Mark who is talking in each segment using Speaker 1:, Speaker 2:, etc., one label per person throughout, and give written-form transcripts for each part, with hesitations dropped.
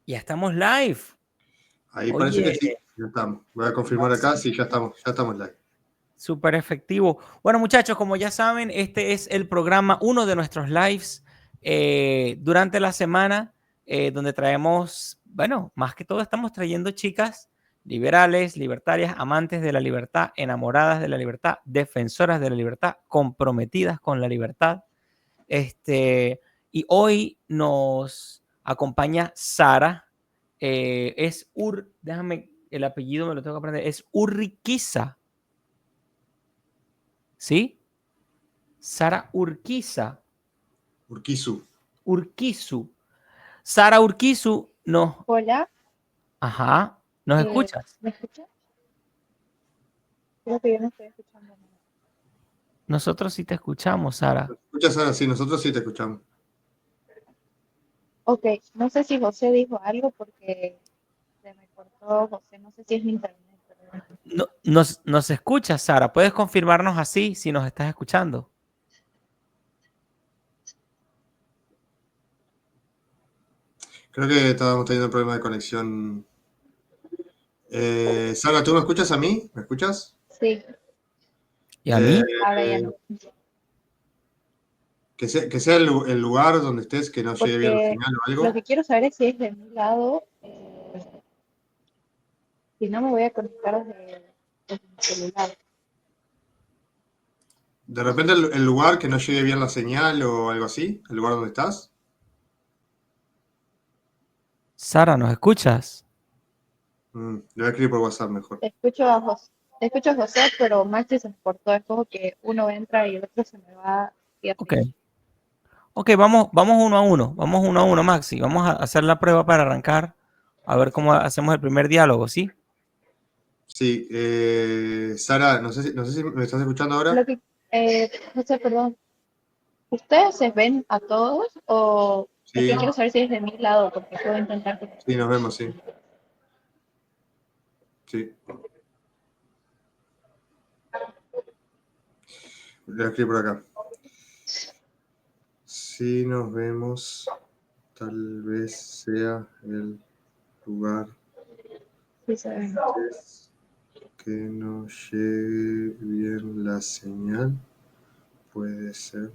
Speaker 1: Ya estamos live.
Speaker 2: Ahí parece que
Speaker 1: Oye,
Speaker 2: sí, ya estamos. Voy a confirmar acá, sí, ya estamos live.
Speaker 1: súper efectivo. Bueno, muchachos, como ya saben, este es el programa, uno de nuestros lives durante la semana, donde traemos, bueno, más que todo estamos trayendo chicas liberales, libertarias, amantes de la libertad, enamoradas de la libertad, defensoras de la libertad, comprometidas con la libertad. Y hoy nos acompaña Sara. Déjame, el apellido me lo tengo que aprender. Es Urquiza, ¿sí? Sara Urquiza.
Speaker 2: Urquizu.
Speaker 1: Urquizu. Sara Urquizu, no.
Speaker 3: Hola,
Speaker 1: Ajá. ¿Nos escuchas?
Speaker 3: ¿me escuchas? Creo que yo no estoy escuchando nada.
Speaker 1: Nosotros sí te escuchamos, Sara.
Speaker 2: ¿Me escuchas ahora? Sí, nosotros sí te escuchamos.
Speaker 3: Ok, no sé si José dijo algo porque se me cortó José, no sé si es mi internet, pero
Speaker 1: No, nos escuchas, Sara. ¿Puedes confirmarnos así si nos estás escuchando?
Speaker 2: Creo que estábamos teniendo un problema de conexión. Sara, ¿tú me escuchas a mí? ¿Me escuchas?
Speaker 3: sí,
Speaker 1: ¿Y a
Speaker 2: Eh,
Speaker 1: mí?
Speaker 3: ahora ya no.
Speaker 2: que sea el lugar donde estés, que no llegue bien la
Speaker 3: Porque
Speaker 2: señal o
Speaker 3: lo
Speaker 2: algo.
Speaker 3: que quiero saber es si es de mi lado, si no me voy a conectar desde mi celular.
Speaker 2: De repente el lugar que no llegue bien la señal o algo así, el lugar donde estás.
Speaker 1: Sara, ¿nos escuchas?
Speaker 2: Le voy a escribir por WhatsApp mejor.
Speaker 3: Te escucho a José, pero Maxi se me cortó, es como que uno entra y el otro se me va y
Speaker 1: Ok.
Speaker 3: así.
Speaker 1: Ok, vamos uno a uno. Vamos uno a uno, Maxi. Vamos a hacer la prueba para arrancar. A ver cómo hacemos el primer diálogo, ¿sí?
Speaker 2: Sí, Sara, no sé si me estás escuchando
Speaker 3: Lo
Speaker 2: ahora.
Speaker 3: que, José, perdón, ¿ustedes se ven a todos o es que
Speaker 2: Sí,
Speaker 3: quiero saber si es de mi lado porque puedo intentar que...
Speaker 2: sí, nos vemos, sí. Sí, le voy a escribir por acá. Sí, nos vemos. Tal vez sea el lugar
Speaker 3: Sí, se ven.
Speaker 2: que no llegue bien la señal. Puede ser.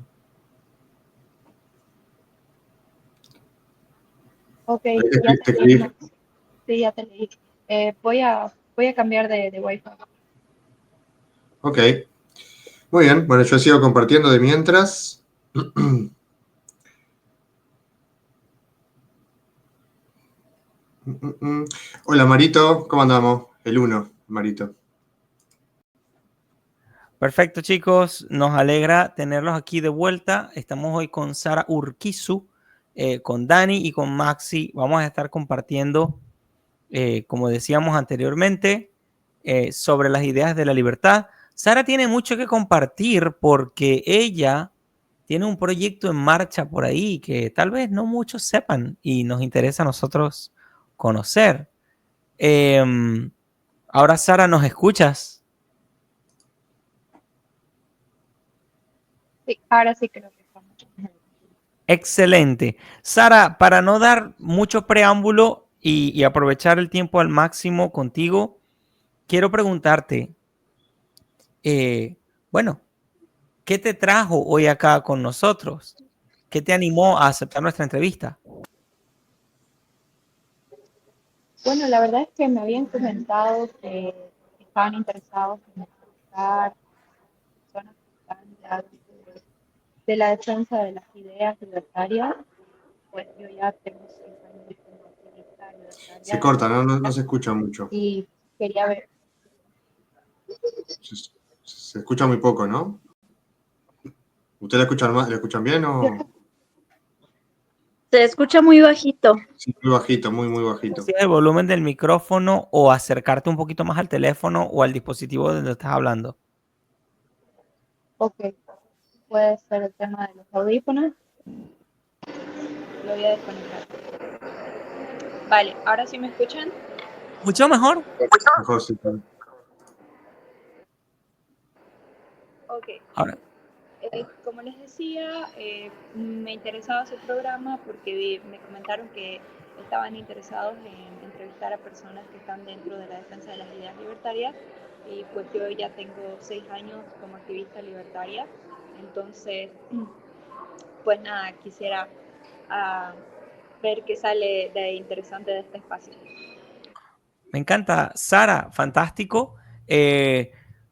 Speaker 3: Ok, ya
Speaker 2: Te
Speaker 3: te leí,
Speaker 2: escribí.
Speaker 3: Max. Sí, ya te leí. Voy a cambiar de Wi-Fi.
Speaker 2: Ok, muy bien. Bueno, yo sigo compartiendo de mientras. Hola, Marito. ¿Cómo andamos? El uno, Marito.
Speaker 1: Perfecto, chicos. Nos alegra tenerlos aquí de vuelta. Estamos hoy con Sara Urquizu, con Dani y con Maxi. Vamos a estar compartiendo, como decíamos anteriormente, sobre las ideas de la libertad. Sara tiene mucho que compartir porque ella tiene un proyecto en marcha por ahí que tal vez no muchos sepan y nos interesa a nosotros conocer. Ahora, Sara, ¿nos escuchas?
Speaker 3: Sí, ahora sí creo que estamos.
Speaker 1: Excelente. Sara, para no dar mucho preámbulo y aprovechar el tiempo al máximo contigo, quiero preguntarte, eh, bueno, ¿qué te trajo hoy acá con nosotros? ¿Qué te animó a aceptar nuestra entrevista?
Speaker 3: Bueno, la verdad es que me habían comentado que estaban interesados en escuchar personas que están ya de la defensa de las ideas libertarias. Pues yo ya tengo 5 años como activista
Speaker 2: Se
Speaker 3: libertaria de
Speaker 2: corta,
Speaker 3: la
Speaker 2: no
Speaker 3: izquierda
Speaker 2: se escucha mucho.
Speaker 3: y quería ver.
Speaker 2: Se, se escucha muy poco, ¿no? ¿Ustedes le escuchan bien o...?
Speaker 4: Se escucha muy bajito.
Speaker 2: Sí, muy bajito, muy bajito.
Speaker 1: Si es el volumen del micrófono o acercarte un poquito más al teléfono o al dispositivo donde estás hablando.
Speaker 3: Ok, puede ser el tema de los audífonos. Lo voy a desconectar. Vale, ahora sí me escuchan.
Speaker 1: Mucho mejor.
Speaker 2: Mejor sí.
Speaker 3: Ok,
Speaker 1: Ahora,
Speaker 3: como les decía, me interesaba su programa porque me comentaron que estaban interesados en entrevistar a personas que están dentro de la defensa de las ideas libertarias y pues yo ya tengo 6 años como activista libertaria, entonces pues nada, quisiera ver qué sale de interesante de este espacio.
Speaker 1: Me encanta, Sara, fantástico.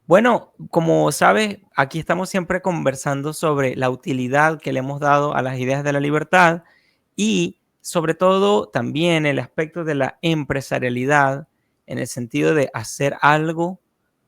Speaker 1: Bueno, como sabes, aquí estamos siempre conversando sobre la utilidad que le hemos dado a las ideas de la libertad y sobre todo también el aspecto de la empresarialidad en el sentido de hacer algo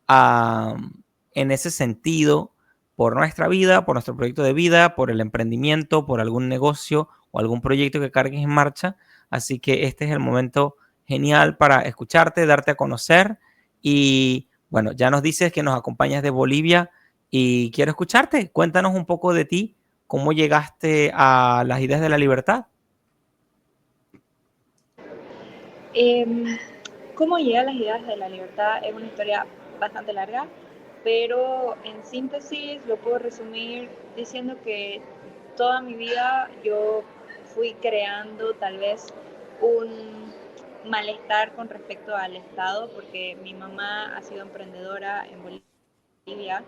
Speaker 1: en ese sentido por nuestra vida, por nuestro proyecto de vida, por el emprendimiento, por algún negocio o algún proyecto que cargues en marcha. Así que este es el momento genial para escucharte, darte a conocer y bueno, ya nos dices que nos acompañas de Bolivia y quiero escucharte. Cuéntanos un poco de ti, cómo llegaste a las ideas de la libertad.
Speaker 3: ¿Cómo llegué a las ideas de la libertad? Es una historia bastante larga, pero en síntesis lo puedo resumir diciendo que toda mi vida yo fui creando tal vez un malestar con respecto al Estado, porque mi mamá ha sido emprendedora en Bolivia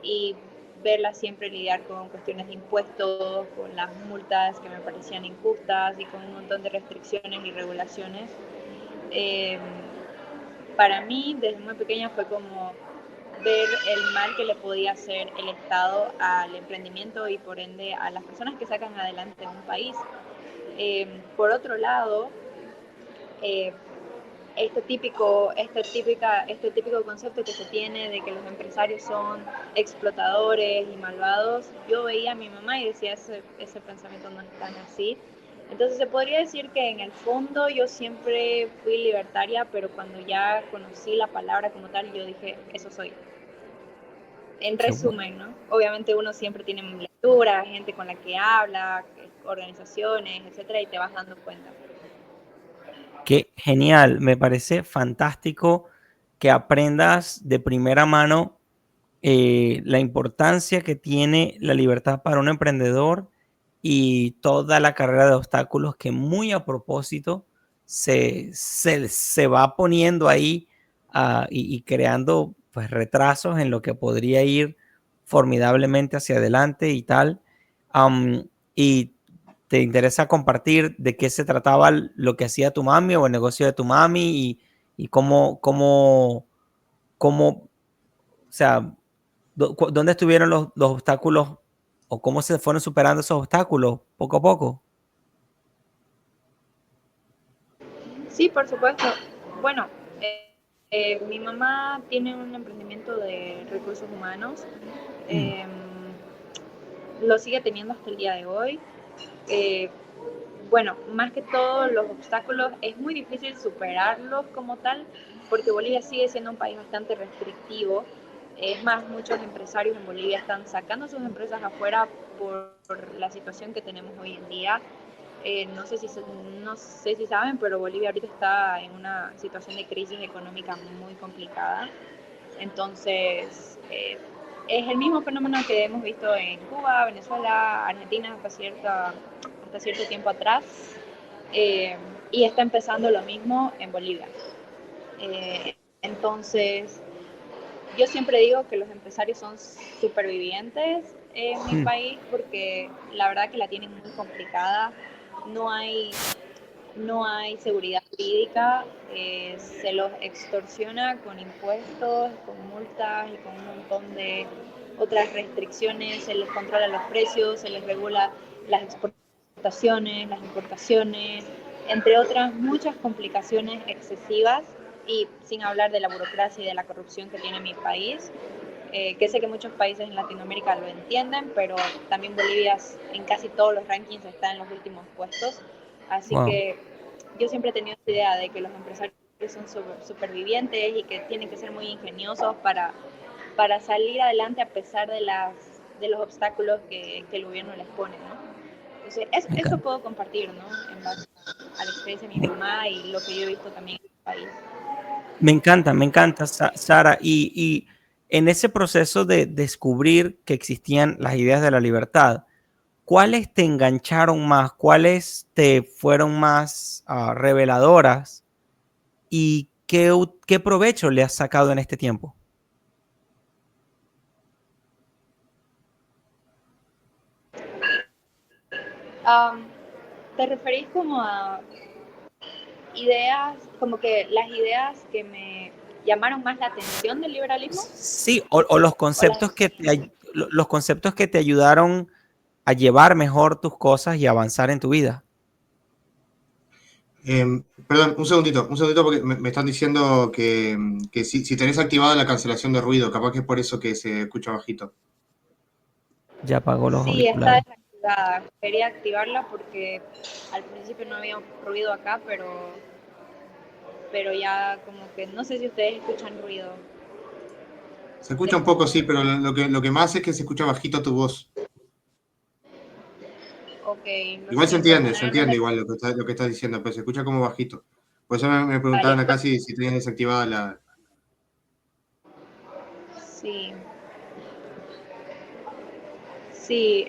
Speaker 3: y verla siempre lidiar con cuestiones de impuestos, con las multas que me parecían injustas y con un montón de restricciones y regulaciones. Eh, para mí, desde muy pequeña, fue como ver el mal que le podía hacer el Estado al emprendimiento y por ende a las personas que sacan adelante un país. Por otro lado, eh, este típico concepto que se tiene de que los empresarios son explotadores y malvados, yo veía a mi mamá y decía, ese pensamiento no es tan así. Entonces se podría decir que en el fondo yo siempre fui libertaria, pero cuando ya conocí la palabra como tal, yo dije, eso soy. En resumen, ¿no? Obviamente uno siempre tiene lectura, gente con la que habla, organizaciones, etcétera, y te vas dando cuenta.
Speaker 1: Qué genial, me parece fantástico que aprendas de primera mano la importancia que tiene la libertad para un emprendedor y toda la carrera de obstáculos que muy a propósito se va poniendo ahí y creando pues retrasos en lo que podría ir formidablemente hacia adelante y tal. Y te interesa compartir de qué se trataba lo que hacía tu mami o el negocio de tu mami y o sea, ¿dónde estuvieron los obstáculos o cómo se fueron superando esos obstáculos poco a poco?
Speaker 3: Sí, por supuesto. Bueno, mi mamá tiene un emprendimiento de recursos humanos. Eh, lo sigue teniendo hasta el día de hoy. Eh, bueno, más que todo los obstáculos es muy difícil superarlos como tal, porque Bolivia sigue siendo un país bastante restrictivo. Es más, muchos empresarios en Bolivia están sacando sus empresas afuera por la situación que tenemos hoy en día. No sé si saben, pero Bolivia ahorita está en una situación de crisis económica muy complicada. Entonces, es el mismo fenómeno que hemos visto en Cuba, Venezuela, Argentina hasta cierto tiempo atrás. Y está empezando lo mismo en Bolivia. Entonces, yo siempre digo que los empresarios son supervivientes en mi país porque la verdad que la tienen muy complicada. No hay, no hay seguridad jurídica, se los extorsiona con impuestos, con multas y con un montón de otras restricciones, se les controla los precios, se les regula las exportaciones, las importaciones, entre otras muchas complicaciones excesivas y sin hablar de la burocracia y de la corrupción que tiene mi país. Que sé que muchos países en Latinoamérica lo entienden, pero también Bolivia en casi todos los rankings está en los últimos puestos. Así que yo siempre he tenido esta idea de que los empresarios son supervivientes y que tienen que ser muy ingeniosos para salir adelante a pesar de los obstáculos que el gobierno les pone, ¿no? Entonces, eso puedo compartir, ¿no? En base a la experiencia de mi mamá y lo que yo he visto también en el país.
Speaker 1: Me encanta, Sara. Y en ese proceso de descubrir que existían las ideas de la libertad, ¿cuáles te engancharon más? ¿Cuáles te fueron más reveladoras? ¿Y qué provecho le has sacado en este tiempo?
Speaker 3: ¿Te referís como a ideas, como que las ideas que me llamaron más la atención del liberalismo?
Speaker 1: Sí, o los
Speaker 3: ¿O las...
Speaker 1: conceptos los conceptos que te ayudaron a llevar mejor tus cosas y avanzar en tu vida.
Speaker 2: Perdón, un segundito porque me están diciendo que si tenés activada la cancelación de ruido, capaz que es por eso que se escucha bajito.
Speaker 1: Ya apagó los
Speaker 3: Sí, está
Speaker 1: auriculares.
Speaker 3: desactivada. Quería activarla porque al principio no había ruido acá, pero ya como que no sé si ustedes escuchan ruido
Speaker 2: Se
Speaker 3: de
Speaker 2: escucha un poco,
Speaker 3: fondo.
Speaker 2: sí, pero lo que más es que se escucha bajito tu voz.
Speaker 3: Ok, lo
Speaker 2: Igual
Speaker 3: siento.
Speaker 2: se entiende igual lo que estás diciendo, pero se escucha como bajito. Por eso me preguntaban
Speaker 3: Vale,
Speaker 2: acá si tenías desactivada la...
Speaker 3: sí, sí,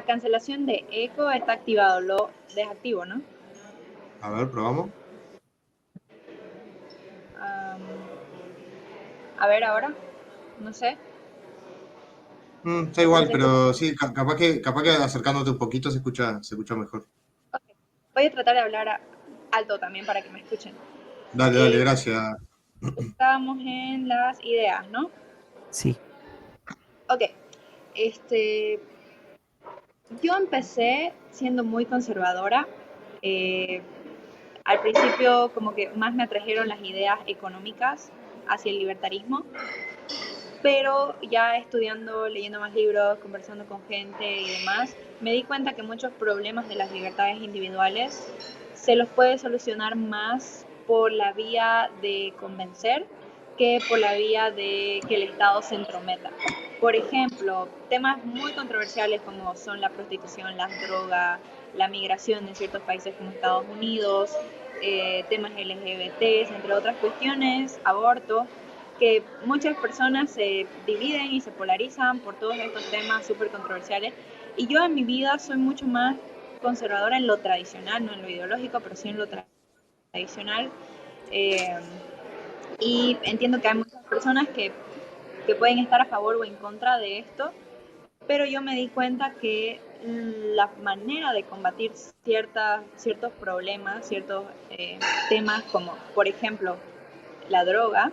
Speaker 3: cancelación de eco está activado, lo desactivo, ¿no?
Speaker 2: A ver, probamos.
Speaker 3: Am, a ver ahora, no sé,
Speaker 2: Está
Speaker 3: no
Speaker 2: igual,
Speaker 3: se escucha.
Speaker 2: pero sí, capaz que acercándote un poquito se escucha mejor.
Speaker 3: Ok, voy a tratar de hablar alto también para que me escuchen.
Speaker 2: Dale,
Speaker 3: Eh,
Speaker 2: gracias.
Speaker 3: Estábamos en las ideas, ¿no?
Speaker 1: Sí.
Speaker 3: Ok, este, yo empecé siendo muy conservadora. eh, Al principio como que más me atrajeron las ideas económicas hacia el libertarismo, pero ya estudiando, leyendo más libros, conversando con gente y demás, me di cuenta que muchos problemas de las libertades individuales se los puede solucionar más por la vía de convencer que por la vía de que el Estado se entrometa. Por ejemplo, temas muy controversiales como son la prostitución, las drogas, la migración en ciertos países como Estados Unidos, temas LGBT, entre otras cuestiones, aborto, que muchas personas se dividen y se polarizan por todos estos temas súper controversiales. Y yo en mi vida soy mucho más conservadora en lo tradicional, no en lo ideológico, pero sí en lo tradicional. Eh, y entiendo que hay muchas personas que pueden estar a favor o en contra de esto, pero yo me di cuenta que la manera de combatir ciertos problemas, ciertos temas como, por ejemplo, la droga,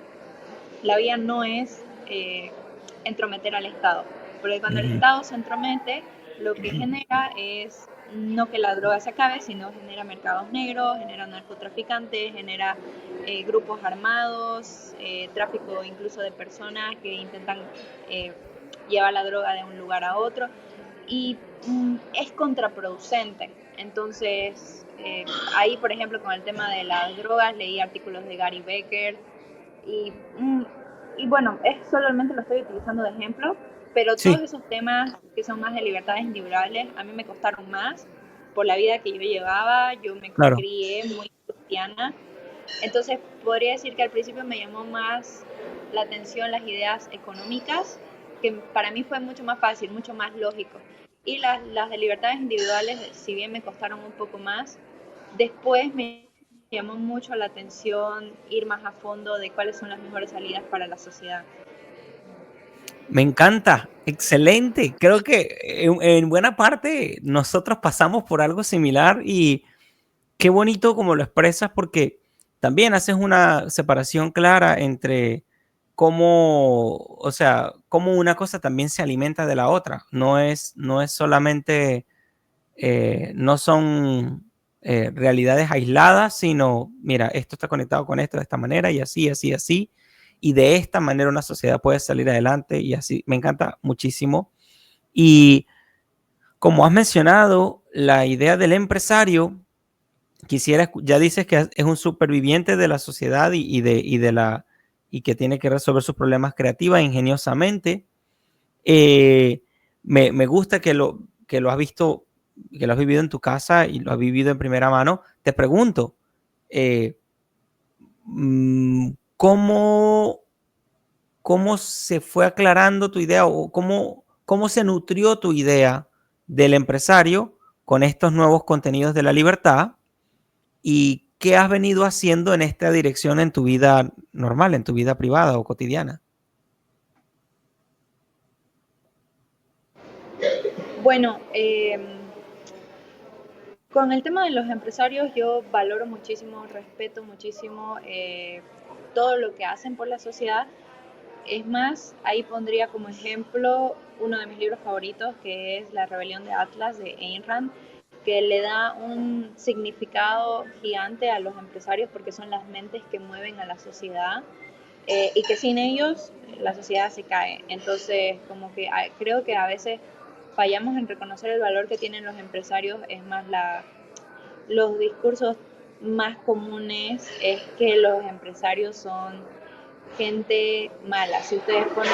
Speaker 3: la vía no es entrometer al Estado, porque cuando el Estado se entromete, lo que genera es no que la droga se acabe, sino genera mercados negros, genera narcotraficantes, genera grupos armados, tráfico incluso de personas que intentan eh, llevar la droga de un lugar a otro, y es contraproducente. Entonces, ahí, por ejemplo, con el tema de las drogas, leí artículos de Gary Becker, y, y bueno, es solamente lo estoy utilizando de ejemplo, pero todos
Speaker 1: Sí,
Speaker 3: esos temas que son más de libertades individuales, a mí me costaron más por la vida que yo llevaba. Yo me
Speaker 1: claro.
Speaker 3: crié muy cristiana, entonces podría decir que al principio me llamó más la atención las ideas económicas, que para mí fue mucho más fácil, mucho más lógico. Y las de libertades individuales, si bien me costaron un poco más, después me llamó mucho la atención ir más a fondo de cuáles son las mejores salidas para la sociedad.
Speaker 1: Me encanta, excelente. Creo que en buena parte nosotros pasamos por algo similar y qué bonito como lo expresas porque también haces una separación clara entre cómo, o sea, cómo una cosa también se alimenta de la otra. No es solamente, no son realidades aisladas, sino, mira, esto está conectado con esto de esta manera y así, así, así. Y de esta manera una sociedad puede salir adelante y así. Me encanta muchísimo. Y como has mencionado, la idea del empresario, ya dices que es un superviviente de la sociedad y que tiene que resolver sus problemas creativa e ingeniosamente. Eh, me gusta que lo has visto, que lo has vivido en tu casa y lo has vivido en primera mano. Te pregunto, eh, ¿cómo se fue aclarando tu idea o cómo se nutrió tu idea del empresario con estos nuevos contenidos de la libertad y qué has venido haciendo en esta dirección en tu vida normal, en tu vida privada o cotidiana.
Speaker 3: Bueno, con el tema de los empresarios yo valoro muchísimo, respeto muchísimo todo lo que hacen por la sociedad. Es más, ahí pondría como ejemplo uno de mis libros favoritos, que es La Rebelión de Atlas de Ayn Rand, que le da un significado gigante a los empresarios porque son las mentes que mueven a la sociedad y que sin ellos la sociedad se cae. Entonces, como que creo que a veces fallamos en reconocer el valor que tienen los empresarios. Es más, los discursos más comunes es que los empresarios son gente mala. Si ustedes ponen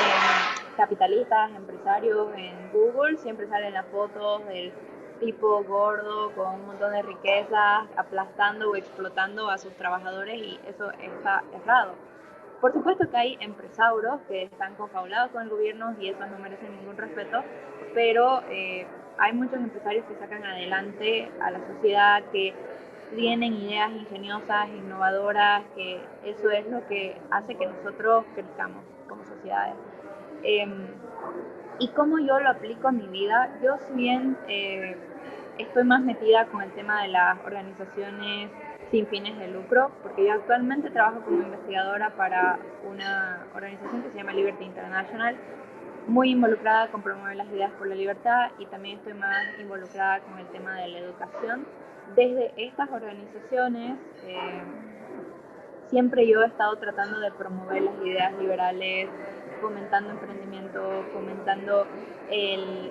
Speaker 3: capitalistas, empresarios en Google, siempre salen las fotos del tipo gordo con un montón de riquezas aplastando o explotando a sus trabajadores, y eso está errado. Por supuesto que hay empresauros que están confabulados con el gobierno y esos no merecen ningún respeto, pero hay muchos empresarios que sacan adelante a la sociedad, que tienen ideas ingeniosas, innovadoras, que eso es lo que hace que nosotros crezcamos como sociedades. Y cómo yo lo aplico a mi vida, yo si bien estoy más metida con el tema de las organizaciones sin fines de lucro, porque yo actualmente trabajo como investigadora para una organización que se llama Liberty International, muy involucrada con promover las ideas por la libertad, y también estoy más involucrada con el tema de la educación. Desde estas organizaciones siempre yo he estado tratando de promover las ideas liberales, fomentando emprendimiento, fomentando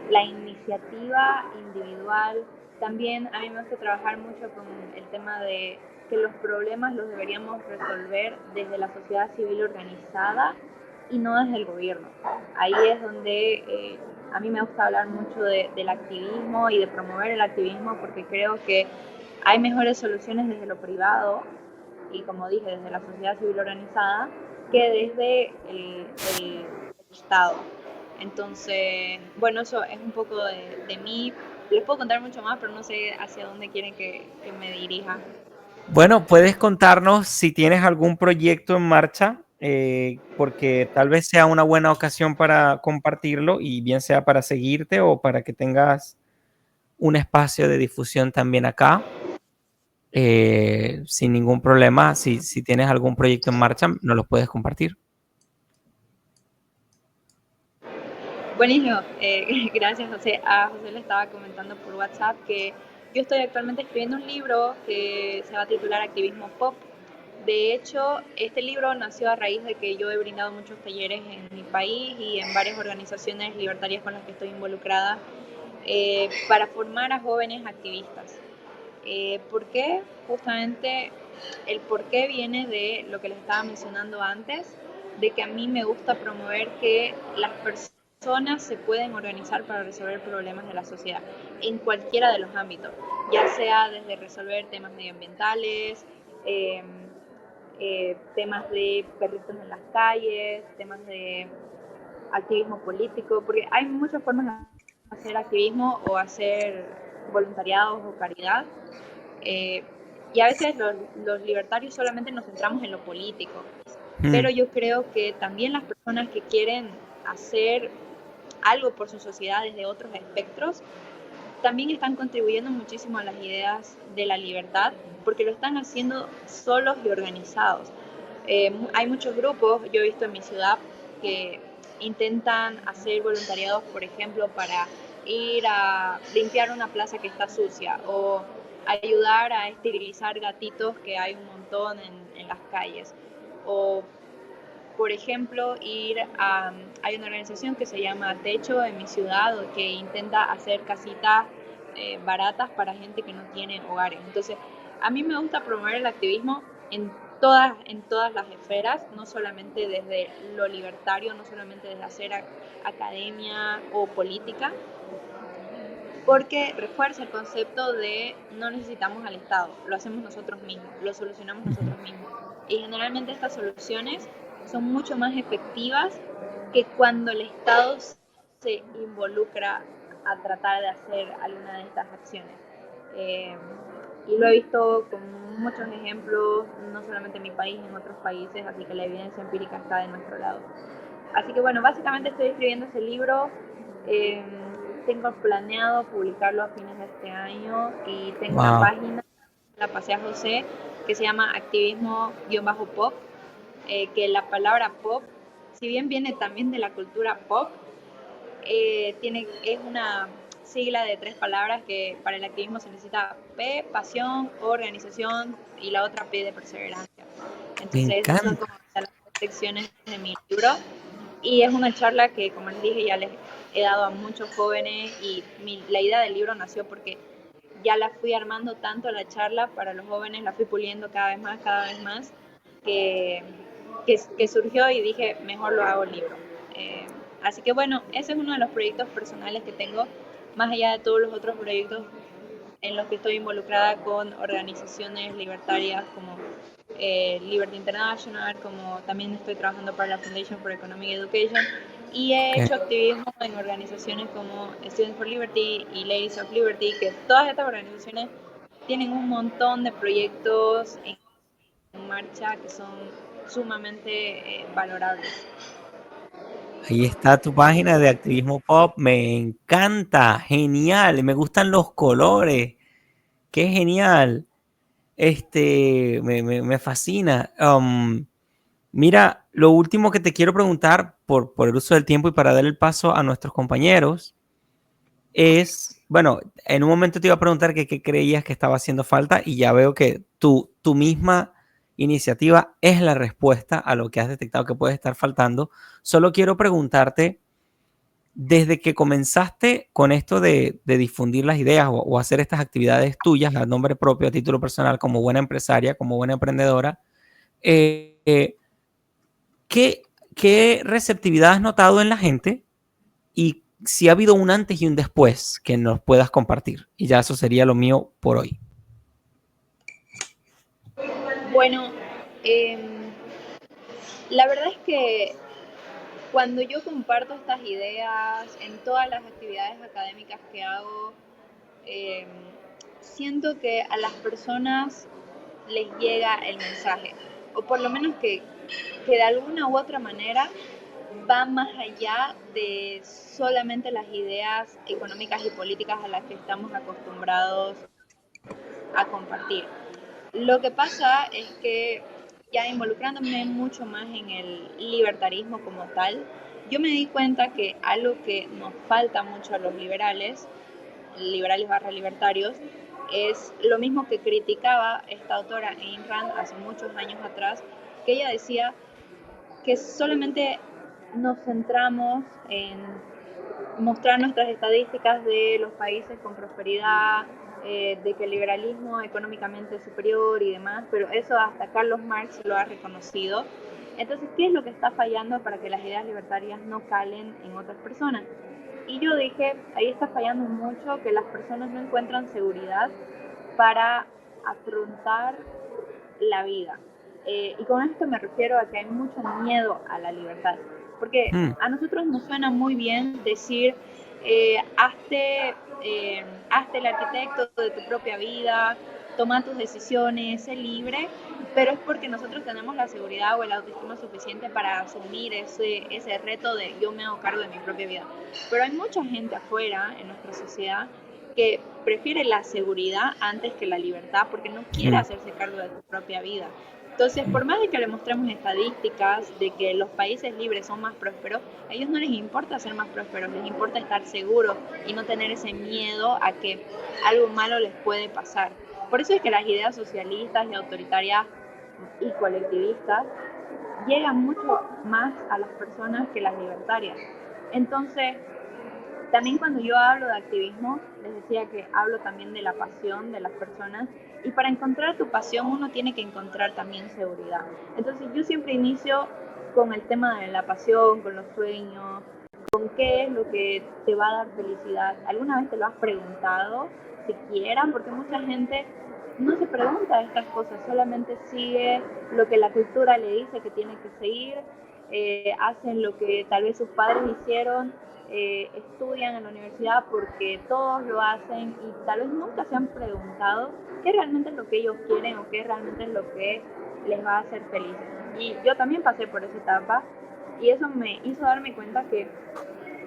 Speaker 3: la iniciativa individual. También a mí me gusta trabajar mucho con el tema de que los problemas los deberíamos resolver desde la sociedad civil organizada y no desde el gobierno. Ahí es donde a mí me gusta hablar mucho del activismo y de promover el activismo, porque creo que hay mejores soluciones desde lo privado y, como dije, desde la sociedad civil organizada, que desde el Estado. Entonces, bueno, eso es un poco de mí. Les puedo contar mucho más, pero no sé hacia dónde quieren que me dirija.
Speaker 1: Bueno, puedes contarnos si tienes algún proyecto en marcha, porque tal vez sea una buena ocasión para compartirlo, y bien sea para seguirte o para que tengas un espacio de difusión también acá. Sin ningún problema, si tienes algún proyecto en marcha, nos lo puedes compartir.
Speaker 3: Buenísimo, gracias José. A José le estaba comentando por WhatsApp que yo estoy actualmente escribiendo un libro que se va a titular Activismo Pop. De hecho, este libro nació a raíz de que yo he brindado muchos talleres en mi país y en varias organizaciones libertarias con las que estoy involucrada para formar a jóvenes activistas. ¿Por qué? Justamente el por qué viene de lo que les estaba mencionando antes, de que a mí me gusta promover que las personas se pueden organizar para resolver problemas de la sociedad en cualquiera de los ámbitos, ya sea desde resolver temas medioambientales, temas de perritos en las calles, temas de activismo político, porque hay muchas formas de hacer activismo o hacer voluntariados o caridad. Y a veces los libertarios solamente nos centramos en lo político, pero yo creo que también las personas que quieren hacer algo por su sociedad desde otros espectros también están contribuyendo muchísimo a las ideas de la libertad, porque lo están haciendo solos y organizados. Hay muchos grupos, yo he visto en mi ciudad, que intentan hacer voluntariados, por ejemplo, para ir a limpiar una plaza que está sucia, o ayudar a esterilizar gatitos, que hay un montón en las calles, o por ejemplo hay una organización que se llama Techo en mi ciudad, que intenta hacer casitas baratas para gente que no tiene hogares. Entonces, a mí me gusta promover el activismo en todas las esferas, no solamente desde lo libertario, no solamente desde hacer academia o política, porque refuerza el concepto de no necesitamos al Estado, lo hacemos nosotros mismos, lo solucionamos nosotros mismos. Y generalmente estas soluciones son mucho más efectivas que cuando el Estado se involucra a tratar de hacer alguna de estas acciones. Y lo he visto con muchos ejemplos, no solamente en mi país, en otros países, así que la evidencia empírica está de nuestro lado. Así que bueno, básicamente estoy escribiendo ese libro, tengo planeado publicarlo a fines de este año y tengo una página, la pasé a José, que se llama activismo-pop, que la palabra pop, si bien viene también de la cultura pop, es una sigla de 3 palabras que para el activismo se necesita P, pasión, organización, y la otra P de perseverancia. Entonces esas son como las secciones de mi libro, y es una charla que, como les dije, ya les he dado a muchos jóvenes, y la idea del libro nació porque ya la fui armando tanto la charla para los jóvenes, la fui puliendo cada vez más, que surgió y dije, mejor lo hago el libro. Así que bueno, ese es uno de los proyectos personales que tengo, más allá de todos los otros proyectos en los que estoy involucrada con organizaciones libertarias como Liberty International, como también estoy trabajando para la Foundation for Economic Education, y he hecho activismo en organizaciones como Students for Liberty y Ladies of Liberty, que todas estas organizaciones tienen un montón de proyectos en marcha que son sumamente valorables.
Speaker 1: Ahí está tu página de activismo pop, me encanta, genial, me gustan los colores, qué genial, me fascina. Mira, lo último que te quiero preguntar por el uso del tiempo y para dar el paso a nuestros compañeros es, bueno, en un momento te iba a preguntar qué creías que estaba haciendo falta y ya veo que tu misma iniciativa es la respuesta a lo que has detectado que puede estar faltando. Solo quiero preguntarte, desde que comenzaste con esto de difundir las ideas o hacer estas actividades tuyas a nombre propio, a título personal, como buena empresaria, como buena emprendedora, ¿qué receptividad has notado en la gente? Y si ha habido un antes y un después que nos puedas compartir. Y ya eso sería lo mío por hoy.
Speaker 3: Bueno, la verdad es que cuando yo comparto estas ideas en todas las actividades académicas que hago, siento que a las personas les llega el mensaje, o por lo menos que de alguna u otra manera va más allá de solamente las ideas económicas y políticas a las que estamos acostumbrados a compartir. Lo que pasa es que ya involucrándome mucho más en el libertarismo como tal, yo me di cuenta que algo que nos falta mucho a los liberales barra libertarios, es lo mismo que criticaba esta autora Ayn Rand hace muchos años atrás, que ella decía que solamente nos centramos en mostrar nuestras estadísticas de los países con prosperidad, de que el liberalismo económicamente es superior y demás, pero eso hasta Carlos Marx lo ha reconocido. Entonces, ¿qué es lo que está fallando para que las ideas libertarias no calen en otras personas? Y yo dije, ahí está fallando mucho, que las personas no encuentran seguridad para afrontar la vida. Y con esto me refiero a que hay mucho miedo a la libertad. Porque a nosotros nos suena muy bien decir, hazte el arquitecto de tu propia vida, toma tus decisiones, sé libre, pero es porque nosotros tenemos la seguridad o el autoestima suficiente para asumir ese reto de yo me hago cargo de mi propia vida. Pero hay mucha gente afuera en nuestra sociedad que prefiere la seguridad antes que la libertad porque no quiere hacerse cargo de su propia vida. Entonces, por más de que le mostremos estadísticas de que los países libres son más prósperos, a ellos no les importa ser más prósperos, les importa estar seguros y no tener ese miedo a que algo malo les puede pasar. Por eso es que las ideas socialistas y autoritarias y colectivistas llegan mucho más a las personas que las libertarias. Entonces, también cuando yo hablo de activismo, les decía que hablo también de la pasión de las personas, y para encontrar tu pasión uno tiene que encontrar también seguridad. Entonces yo siempre inicio con el tema de la pasión, con los sueños, con qué es lo que te va a dar felicidad. ¿Alguna vez te lo has preguntado siquiera? Porque mucha gente no se pregunta estas cosas, solamente sigue lo que la cultura le dice que tiene que seguir. hacen lo que tal vez sus padres hicieron, estudian en la universidad porque todos lo hacen y tal vez nunca se han preguntado qué realmente es lo que ellos quieren o qué realmente es lo que les va a hacer felices. Y yo también pasé por esa etapa y eso me hizo darme cuenta que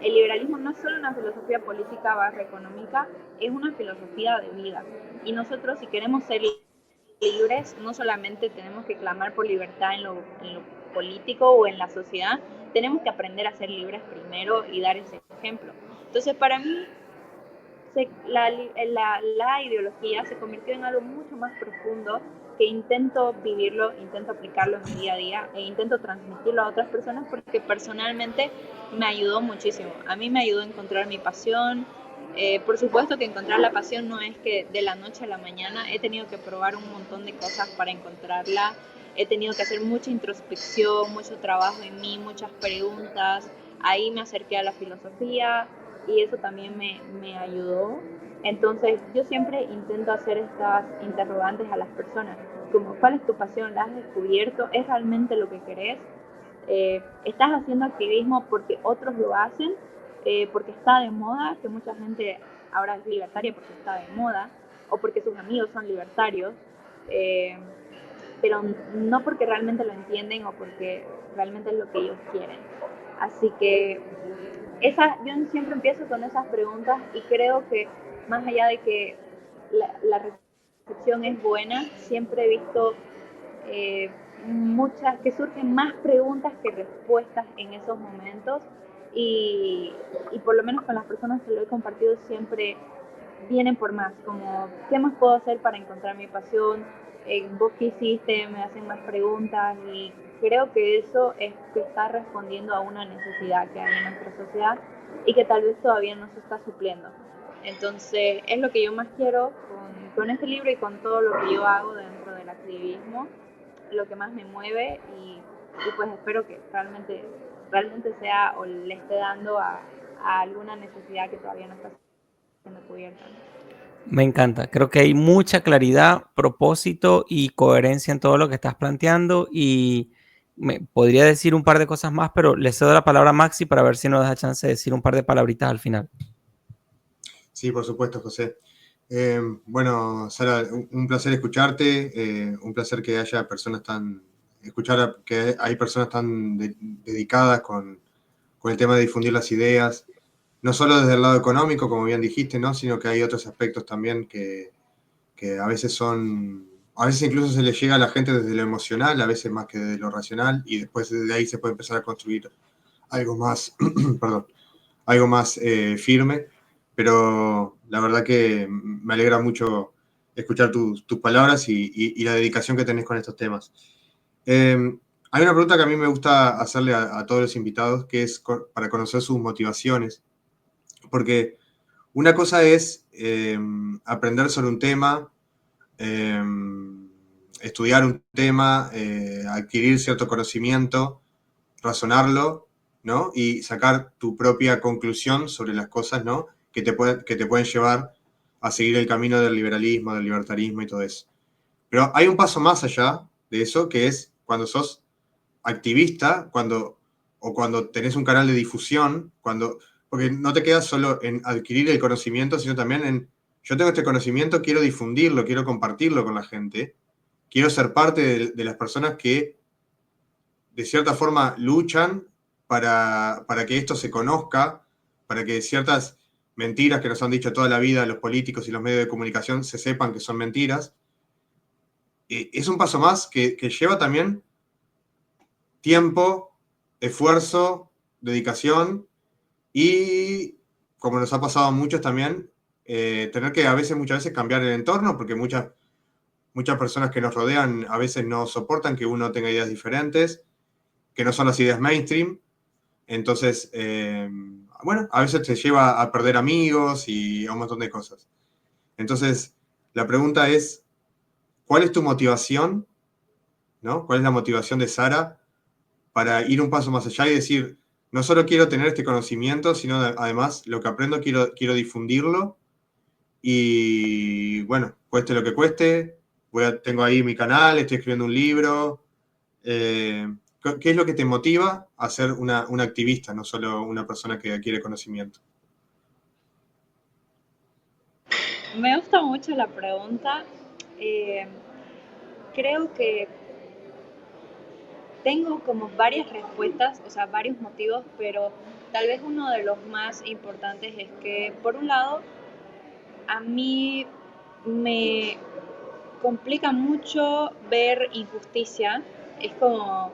Speaker 3: el liberalismo no es solo una filosofía política barra económica, es una filosofía de vida. Y nosotros, si queremos ser libres, no solamente tenemos que clamar por libertad en lo político o en la sociedad, tenemos que aprender a ser libres primero y dar ese ejemplo. Entonces, para mí, la ideología se convirtió en algo mucho más profundo que intento vivirlo, intento aplicarlo en mi día a día e intento transmitirlo a otras personas porque personalmente me ayudó muchísimo. A mí me ayudó a encontrar mi pasión. Por supuesto que encontrar la pasión no es que de la noche a la mañana. He tenido que probar un montón de cosas para encontrarla. He tenido que hacer mucha introspección, mucho trabajo en mí, muchas preguntas. Ahí me acerqué a la filosofía y eso también me ayudó. Entonces yo siempre intento hacer estas interrogantes a las personas, como ¿cuál es tu pasión? ¿La has descubierto? ¿Es realmente lo que querés? ¿Estás haciendo activismo porque otros lo hacen? Porque está de moda, que mucha gente ahora es libertaria porque está de moda, o porque sus amigos son libertarios, pero no porque realmente lo entienden o porque realmente es lo que ellos quieren. Así que yo siempre empiezo con esas preguntas y creo que más allá de que la recepción es buena, siempre he visto que surgen más preguntas que respuestas en esos momentos y por lo menos con las personas que lo he compartido siempre vienen por más, como ¿qué más puedo hacer para encontrar mi pasión? ¿Vos qué hiciste? Me hacen más preguntas y creo que eso es que está respondiendo a una necesidad que hay en nuestra sociedad y que tal vez todavía no se está supliendo. Entonces es lo que yo más quiero con este libro y con todo lo que yo hago dentro del activismo, lo que más me mueve y pues espero que realmente sea o le esté dando a alguna necesidad que todavía no está siendo cubierta.
Speaker 1: Me encanta. Creo que hay mucha claridad, propósito y coherencia en todo lo que estás planteando y me podría decir un par de cosas más, pero le cedo la palabra a Maxi para ver si nos da chance de decir un par de palabritas al final.
Speaker 2: Sí, por supuesto, José. Bueno, Sara, un placer escucharte, un placer que haya personas escuchar que hay personas tan dedicadas con el tema de difundir las ideas, no solo desde el lado económico, como bien dijiste, ¿no? Sino que hay otros aspectos también que a veces a veces incluso se le llega a la gente desde lo emocional, a veces más que desde lo racional, y después de ahí se puede empezar a construir algo más, perdón, algo más firme, pero la verdad que me alegra mucho escuchar tus palabras y la dedicación que tenés con estos temas. Hay una pregunta que a mí me gusta hacerle a todos los invitados, que es para conocer sus motivaciones, porque una cosa es aprender sobre un tema, estudiar un tema, adquirir cierto conocimiento, razonarlo, ¿no? Y sacar tu propia conclusión sobre las cosas, ¿no? Que te pueden llevar a seguir el camino del liberalismo, del libertarismo y todo eso. Pero hay un paso más allá de eso, que es cuando sos activista, cuando tenés un canal de difusión, porque no te quedas solo en adquirir el conocimiento, sino también en, yo tengo este conocimiento, quiero difundirlo, quiero compartirlo con la gente, quiero ser parte de las personas que de cierta forma luchan para que esto se conozca, para que ciertas mentiras que nos han dicho toda la vida los políticos y los medios de comunicación se sepan que son mentiras. Es un paso más que lleva también tiempo, esfuerzo, dedicación y, como nos ha pasado a muchos también, tener que muchas veces cambiar el entorno porque muchas personas que nos rodean a veces no soportan que uno tenga ideas diferentes, que no son las ideas mainstream. Entonces, bueno, a veces te lleva a perder amigos y a un montón de cosas. Entonces, la pregunta es, ¿cuál es tu motivación? ¿No? ¿Cuál es la motivación de Sara para ir un paso más allá y decir, no solo quiero tener este conocimiento, sino además lo que aprendo quiero difundirlo y bueno, cueste lo que cueste, tengo ahí mi canal, estoy escribiendo un libro. ¿Qué es lo que te motiva a ser una activista, no solo una persona que adquiere conocimiento?
Speaker 3: Me gusta mucho la pregunta. Creo que tengo como varias respuestas, o sea, varios motivos, pero tal vez uno de los más importantes es que, por un lado, a mí me complica mucho ver injusticia. Es como,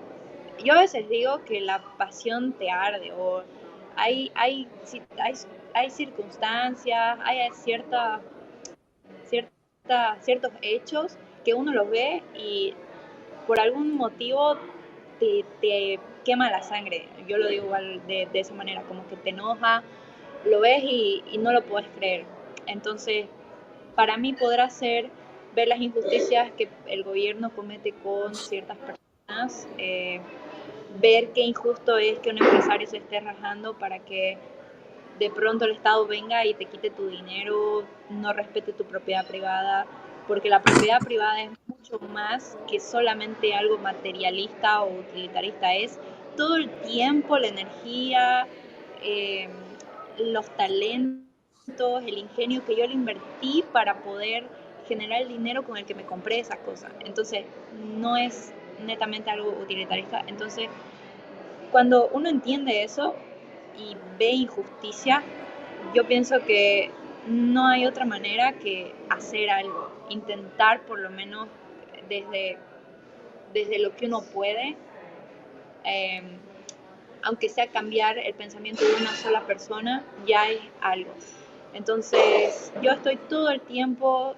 Speaker 3: yo a veces digo que la pasión te arde, o hay circunstancias, hay ciertos hechos que uno los ve y por algún motivo te quema la sangre. Yo lo digo igual de esa manera, como que te enoja, lo ves y no lo puedes creer. Entonces, para mí podrá ser ver las injusticias que el gobierno comete con ciertas personas, ver qué injusto es que un empresario se esté rajando para que de pronto el Estado venga y te quite tu dinero, no respete tu propiedad privada, porque la propiedad privada es mucho más que solamente algo materialista o utilitarista, es todo el tiempo, la energía, eh, los talentos, el ingenio que yo le invertí para poder generar el dinero con el que me compré esa cosa. Entonces, no es netamente algo utilitarista. Entonces, cuando uno entiende eso y ve injusticia, yo pienso que no hay otra manera que hacer algo, intentar por lo menos desde, desde lo que uno puede, eh, aunque sea cambiar el pensamiento de una sola persona, ya es algo. Entonces, yo estoy todo el tiempo,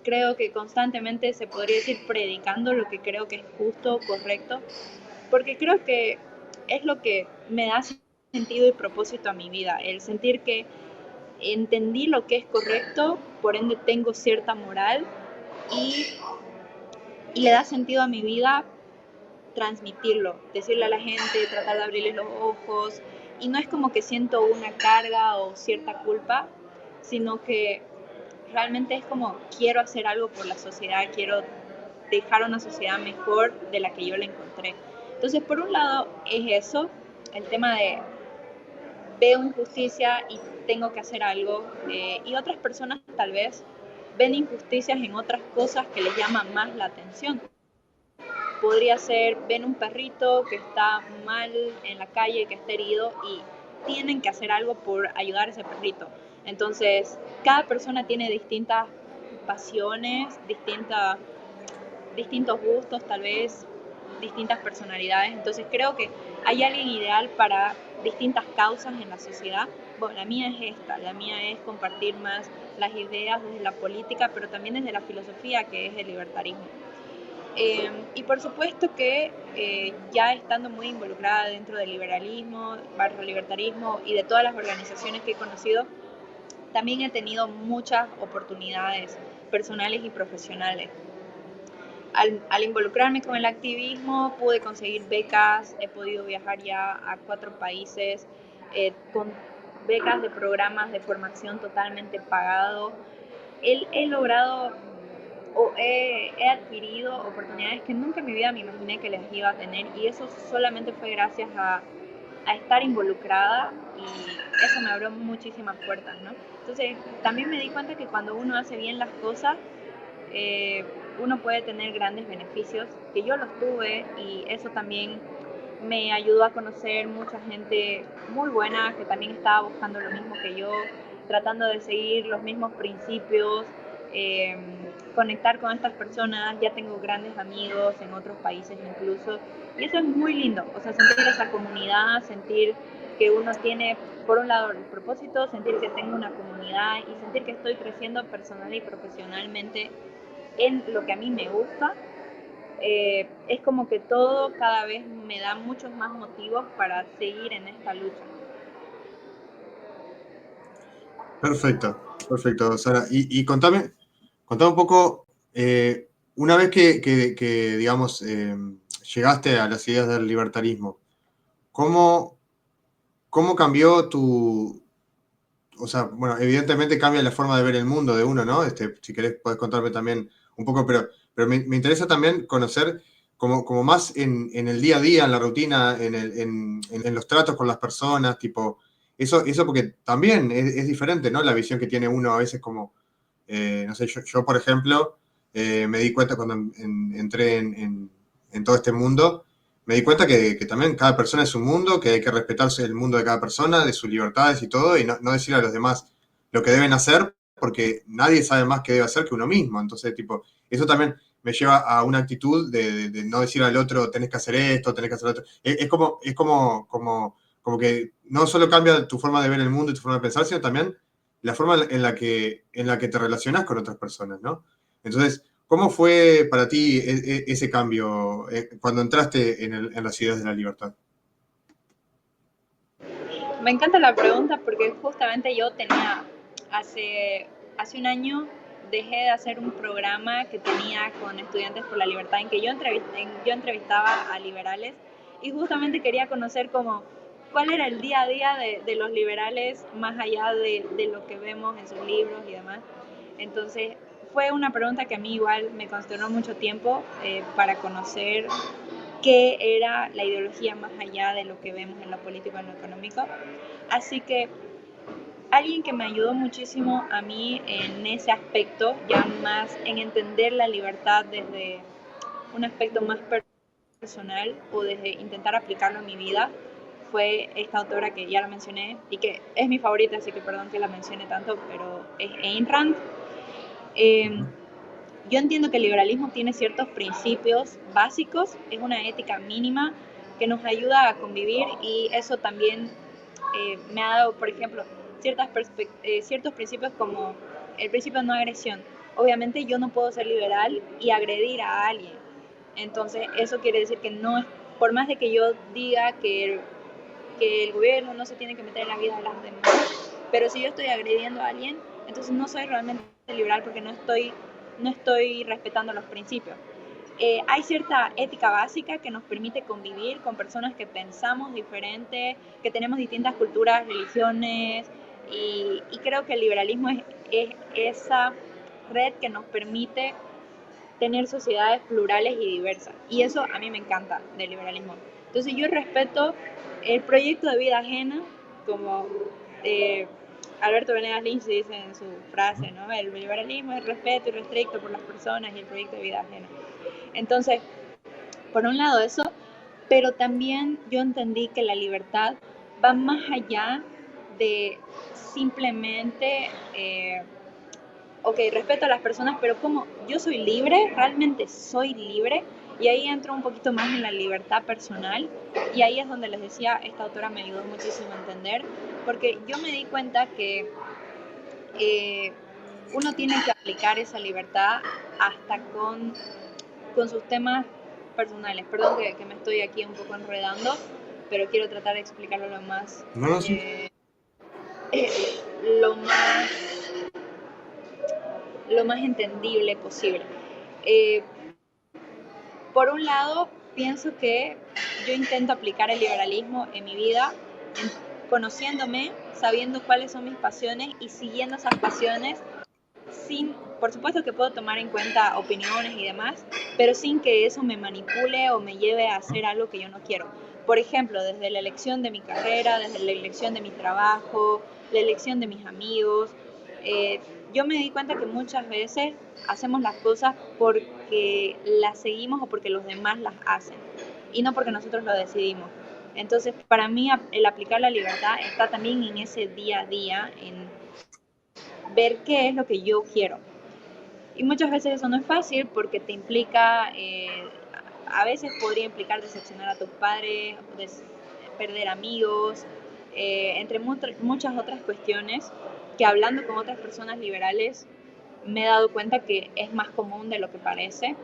Speaker 3: creo que constantemente se podría decir predicando lo que creo que es justo, correcto, porque creo que es lo que me da sentido y propósito a mi vida, el sentir que entendí lo que es correcto, por ende tengo cierta moral y, y le da sentido a mi vida transmitirlo, decirle a la gente, tratar de abrirles los ojos, y no es como que siento una carga o cierta culpa, sino que realmente es como quiero hacer algo por la sociedad, quiero dejar una sociedad mejor de la que yo la encontré. Entonces, por un lado es eso, el tema de veo injusticia y tengo que hacer algo, y otras personas tal vez ven injusticias en otras cosas que les llaman más la atención. Podría ser, ven un perrito que está mal en la calle, que está herido y tienen que hacer algo por ayudar a ese perrito. Entonces, cada persona tiene distintas pasiones, distintos gustos, tal vez distintas personalidades. Entonces, creo que hay alguien ideal para distintas causas en la sociedad. Bueno, la mía es esta, la mía es compartir más las ideas desde la política, pero también desde la filosofía, que es el libertarismo. Y por supuesto que ya estando muy involucrada dentro del liberalismo, barrio libertarismo y de todas las organizaciones que he conocido, también he tenido muchas oportunidades personales y profesionales. Al involucrarme con el activismo pude conseguir becas, he podido viajar ya a 4 países con becas de programas de formación totalmente pagados. He logrado o he adquirido oportunidades que nunca en mi vida me imaginé que les iba a tener, y eso solamente fue gracias a estar involucrada, y eso me abrió muchísimas puertas, ¿no? Entonces también me di cuenta que cuando uno hace bien las cosas, uno puede tener grandes beneficios, que yo los tuve, y eso también me ayudó a conocer mucha gente muy buena que también estaba buscando lo mismo que yo, tratando de seguir los mismos principios, eh, conectar con estas personas. Ya tengo grandes amigos en otros países incluso, y eso es muy lindo, o sea, sentir esa comunidad, sentir que uno tiene, por un lado, el propósito, sentir que tengo una comunidad y sentir que estoy creciendo personal y profesionalmente en lo que a mí me gusta. Es como que todo cada vez me da muchos más motivos para seguir en esta lucha.
Speaker 2: Perfecto, perfecto, Sara. Y contame un poco, una vez que, digamos, llegaste a las ideas del libertarismo, ¿cómo cambió o sea, bueno, evidentemente cambia la forma de ver el mundo de uno, ¿no? Si querés, podés contarme también un poco, pero me interesa también conocer como más en el día a día, en la rutina, en los tratos con las personas, tipo, eso porque también es diferente, ¿no? La visión que tiene uno a veces como, no sé, yo por ejemplo, me di cuenta cuando entré en todo este mundo, me di cuenta que también cada persona es un mundo, que hay que respetarse el mundo de cada persona, de sus libertades y todo, y no decir a los demás lo que deben hacer, porque nadie sabe más qué debe hacer que uno mismo. Entonces, tipo, eso también me lleva a una actitud de no decir al otro, tenés que hacer esto, tenés que hacer otro. Como que no solo cambia tu forma de ver el mundo y tu forma de pensar, sino también la forma en la que te relacionas con otras personas, ¿no? Entonces, ¿cómo fue para ti ese cambio cuando entraste en las ideas de la libertad?
Speaker 3: Me encanta la pregunta porque justamente yo tenía hace un año dejé de hacer un programa que tenía con Estudiantes por la Libertad en que yo entrevistaba a liberales y justamente quería conocer como cuál era el día a día de los liberales más allá de lo que vemos en sus libros y demás. Entonces fue una pregunta que a mí igual me consternó mucho tiempo para conocer qué era la ideología más allá de lo que vemos en lo político y en lo económico. Así que alguien que me ayudó muchísimo a mí en ese aspecto, ya más en entender la libertad desde un aspecto más personal o desde intentar aplicarlo en mi vida, fue esta autora que ya la mencioné y que es mi favorita, así que perdón que la mencione tanto, pero es Ayn Rand. Yo entiendo que el liberalismo tiene ciertos principios básicos, es una ética mínima que nos ayuda a convivir y eso también me ha dado, por ejemplo, ciertos principios como el principio de no agresión. Obviamente yo no puedo ser liberal y agredir a alguien. Entonces eso quiere decir que no es, por más de que yo diga que el gobierno no se tiene que meter en la vida de las demás, pero si yo estoy agrediendo a alguien, entonces no soy realmente liberal porque no estoy respetando los principios. Hay cierta ética básica que nos permite convivir con personas que pensamos diferente, que tenemos distintas culturas, religiones, y creo que el liberalismo es esa red que nos permite tener sociedades plurales y diversas. Y eso a mí me encanta del liberalismo. Entonces yo respeto el proyecto de vida ajena, como Alberto Venegas Lynch dice en su frase, ¿no? El liberalismo es el respeto irrestricto por las personas y el proyecto de vida ajena. Entonces, por un lado eso, pero también yo entendí que la libertad va más allá de simplemente, ok, respeto a las personas, pero como yo soy libre, realmente soy libre, y ahí entro un poquito más en la libertad personal, y ahí es donde les decía, esta autora me ayudó muchísimo a entender, porque yo me di cuenta que uno tiene que aplicar esa libertad hasta con sus temas personales. Perdón que me estoy aquí un poco enredando, pero quiero tratar de explicarlo
Speaker 2: No, sí.
Speaker 3: Lo más, lo más entendible posible. Eh, por un lado, pienso que yo intento aplicar el liberalismo en mi vida, conociéndome, sabiendo cuáles son mis pasiones y siguiendo esas pasiones por supuesto que puedo tomar en cuenta opiniones y demás, pero sin que eso me manipule o me lleve a hacer algo que yo no quiero. Por ejemplo, desde la elección de mi carrera, desde la elección de mi trabajo, la elección de mis amigos, yo me di cuenta que muchas veces hacemos las cosas porque las seguimos o porque los demás las hacen y no porque nosotros lo decidimos. Entonces, para mí, el aplicar la libertad está también en ese día a día, en ver qué es lo que yo quiero. Y muchas veces eso no es fácil porque te implica, a veces podría implicar decepcionar a tus padres, perder amigos, entre muchas otras cuestiones que hablando con otras personas liberales me he dado cuenta que es más común de lo que parece,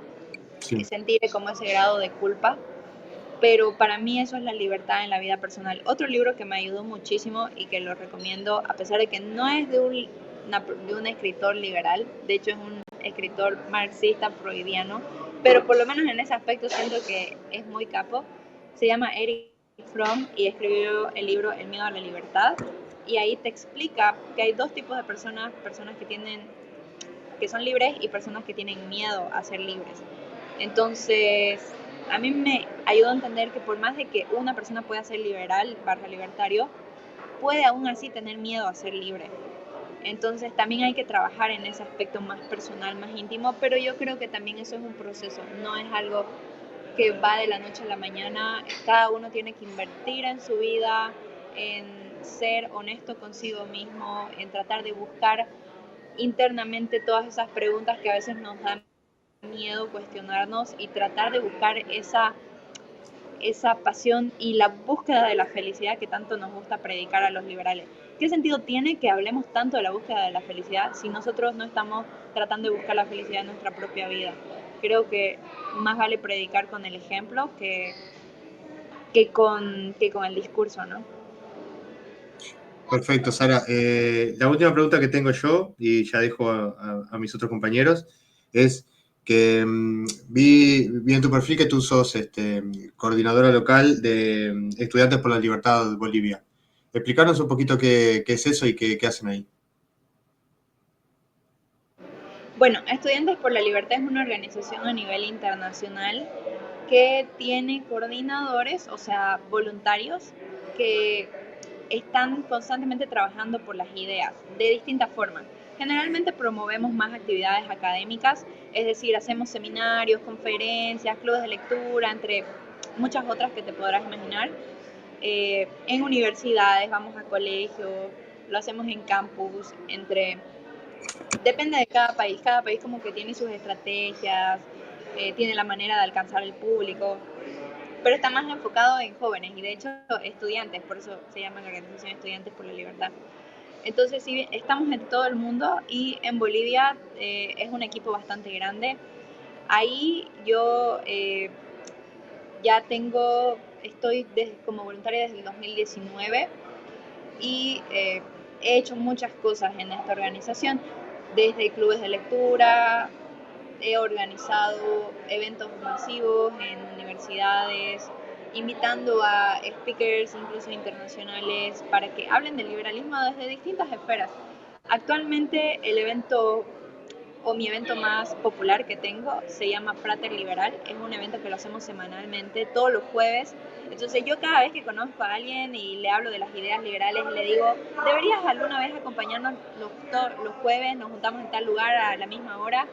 Speaker 2: Sí.
Speaker 3: sentir como ese grado de culpa, pero para mí eso es la libertad en la vida personal. Otro libro que me ayudó muchísimo y que lo recomiendo, a pesar de que no es de un escritor liberal, de hecho es un escritor marxista freudiano, pero por lo menos en ese aspecto siento que es muy capo. Se llama Eric Fromm y escribió el libro El miedo a la libertad, y ahí te explica que hay dos tipos de personas que son libres y personas que tienen miedo a ser libres. Entonces, a mí me ayudó a entender que por más de que una persona pueda ser liberal / libertario, puede aún así tener miedo a ser libre. Entonces también hay que trabajar en ese aspecto más personal, más íntimo, pero yo creo que también eso es un proceso, no es algo que va de la noche a la mañana. Cada uno tiene que invertir en su vida, en ser honesto consigo mismo, en tratar de buscar internamente todas esas preguntas que a veces nos dan miedo cuestionarnos y tratar de buscar esa pasión y la búsqueda de la felicidad que tanto nos gusta predicar a los liberales. ¿Qué sentido tiene que hablemos tanto de la búsqueda de la felicidad si nosotros no estamos tratando de buscar la felicidad en nuestra propia vida? Creo que más vale predicar con el ejemplo que con el discurso, ¿no?
Speaker 2: Perfecto, Sara. La última pregunta que tengo yo, y ya dejo a mis otros compañeros, es que vi en tu perfil que tú sos coordinadora local de Estudiantes por la Libertad de Bolivia. Explicarnos un poquito qué es eso y qué hacen ahí.
Speaker 3: Bueno, Estudiantes por la Libertad es una organización a nivel internacional que tiene coordinadores, o sea, voluntarios, que están constantemente trabajando por las ideas de distintas formas. Generalmente promovemos más actividades académicas, es decir, hacemos seminarios, conferencias, clubes de lectura, entre muchas otras que te podrás imaginar. En universidades, vamos a colegios, lo hacemos en campus, depende de cada país como que tiene sus estrategias, tiene la manera de alcanzar el público, pero está más enfocado en jóvenes y de hecho estudiantes, por eso se llama la organización Estudiantes por la Libertad. Entonces sí, estamos en todo el mundo y en Bolivia es un equipo bastante grande. Ahí yo ya estoy como voluntaria desde el 2019 y he hecho muchas cosas en esta organización, desde clubes de lectura, he organizado eventos masivos en universidades, invitando a speakers incluso internacionales para que hablen del liberalismo desde distintas esferas. Actualmente mi evento más popular que tengo se llama Frater Liberal, es un evento que lo hacemos semanalmente, todos los jueves. Entonces yo cada vez que conozco a alguien y le hablo de las ideas liberales, le digo, deberías alguna vez acompañarnos los jueves, nos juntamos en tal lugar a la misma hora.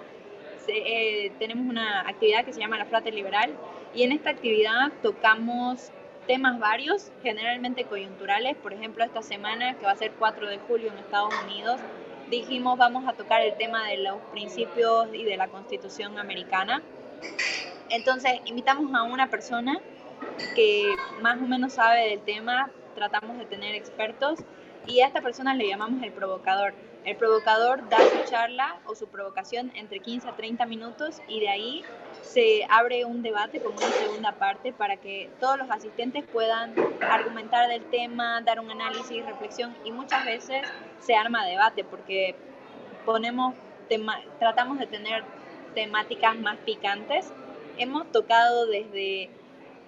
Speaker 3: Tenemos una actividad que se llama la Frater Liberal y en esta actividad tocamos temas varios, generalmente coyunturales. Por ejemplo, esta semana, que va a ser 4 de julio en Estados Unidos, dijimos vamos a tocar el tema de los principios y de la Constitución americana. Entonces invitamos a una persona que más o menos sabe del tema, tratamos de tener expertos y a esta persona le llamamos el provocador. El provocador da su charla o su provocación entre 15 a 30 minutos y de ahí se abre un debate como una segunda parte para que todos los asistentes puedan argumentar del tema, dar un análisis, reflexión y muchas veces se arma debate porque tratamos de tener temáticas más picantes. Hemos tocado desde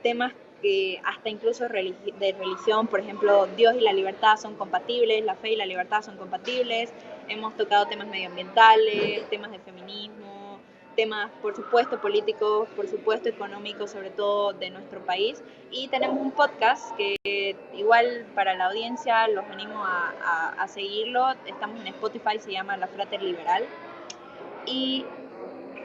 Speaker 3: temas que hasta incluso de religión, por ejemplo, Dios y la libertad son compatibles, la fe y la libertad son compatibles. Hemos tocado temas medioambientales, temas de feminismo, temas, por supuesto, políticos, por supuesto, económicos, sobre todo de nuestro país. Y tenemos un podcast que igual para la audiencia los animo a seguirlo. Estamos en Spotify, se llama La Frater Liberal. Y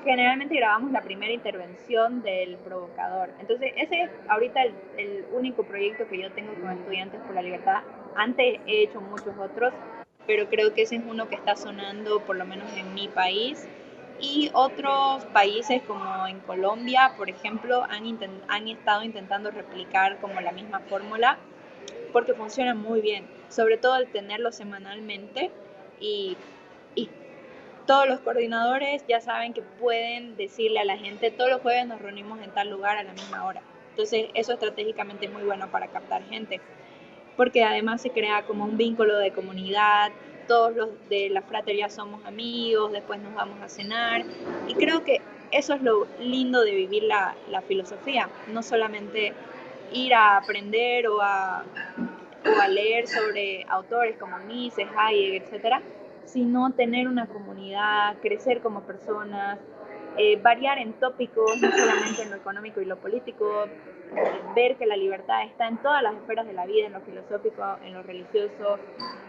Speaker 3: generalmente grabamos la primera intervención del provocador. Entonces, ese es ahorita el único proyecto que yo tengo con Estudiantes por la Libertad. Antes he hecho muchos otros, pero creo que ese es uno que está sonando, por lo menos en mi país. Y otros países como en Colombia, por ejemplo, han estado intentando replicar como la misma fórmula porque funciona muy bien, sobre todo el tenerlo semanalmente y todos los coordinadores ya saben que pueden decirle a la gente, todos los jueves nos reunimos en tal lugar a la misma hora. Entonces eso estratégicamente es muy bueno para captar gente, porque además se crea como un vínculo de comunidad, todos los de la fratería somos amigos, después nos vamos a cenar, y creo que eso es lo lindo de vivir la filosofía, no solamente ir a aprender o a leer sobre autores como Mises, Hayek, etcétera, sino tener una comunidad, crecer como personas, variar en tópicos, no solamente en lo económico y lo político, ver que la libertad está en todas las esferas de la vida, en lo filosófico, en lo religioso,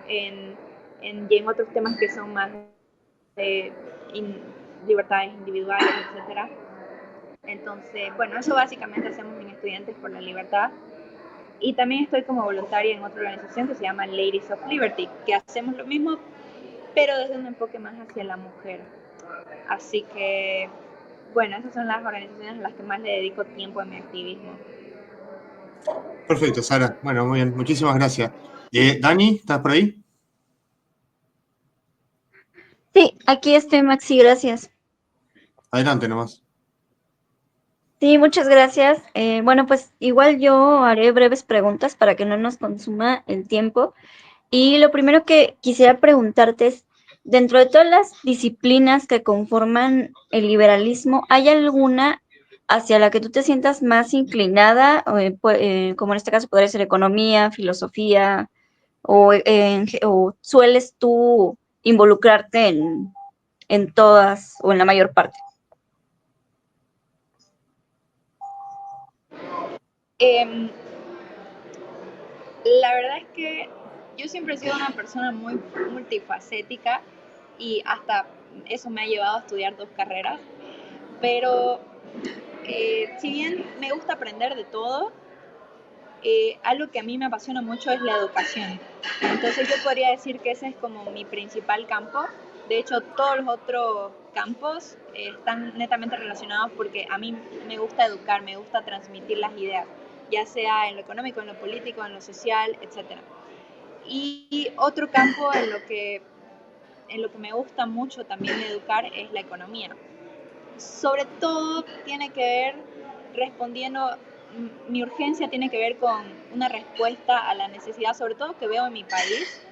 Speaker 3: y en otros temas que son más de libertades individuales, etcétera. Entonces, bueno, eso básicamente hacemos en Estudiantes por la Libertad. Y también estoy como voluntaria en otra organización que se llama Ladies of Liberty, que hacemos lo mismo, pero desde un enfoque más hacia la mujer. Así que, bueno, esas son las organizaciones a las que más le dedico tiempo en mi activismo.
Speaker 2: Perfecto, Sara. Bueno, muy bien. Muchísimas gracias. Dani, ¿estás por ahí?
Speaker 4: Sí, aquí estoy, Maxi, gracias.
Speaker 2: Adelante nomás.
Speaker 4: Sí, muchas gracias. Bueno, pues igual yo haré breves preguntas para que no nos consuma el tiempo. Y lo primero que quisiera preguntarte es, dentro de todas las disciplinas que conforman el liberalismo, ¿hay alguna hacia la que tú te sientas más inclinada? Como en este caso podría ser economía, filosofía, o sueles tú involucrarte en todas o en la mayor parte.
Speaker 3: La verdad es que yo siempre he sido una persona muy multifacética y hasta eso me ha llevado a estudiar 2 carreras, pero si bien me gusta aprender de todo, algo que a mí me apasiona mucho es la educación. Entonces yo podría decir que ese es como mi principal campo. De hecho, todos los otros campos están netamente relacionados porque a mí me gusta educar, me gusta transmitir las ideas, ya sea en lo económico, en lo político, en lo social, etc. Y otro campo en lo que me gusta mucho también educar es la economía. Sobre todo tiene que ver respondiendo, mi urgencia tiene que ver con una respuesta a la necesidad, sobre todo que veo en mi país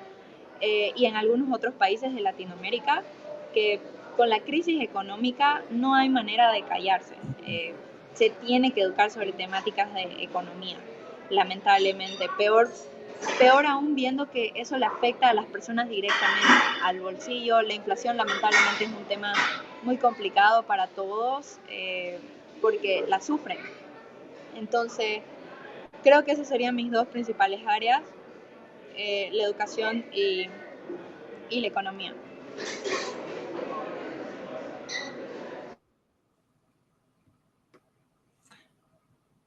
Speaker 3: y en algunos otros países de Latinoamérica, que con la crisis económica no hay manera de callarse. Se tiene que educar sobre temáticas de economía, lamentablemente. Peor aún viendo que eso le afecta a las personas directamente al bolsillo. La inflación lamentablemente es un tema muy complicado para todos porque la sufren. Entonces, creo que esas serían mis 2 principales áreas, la educación y la economía.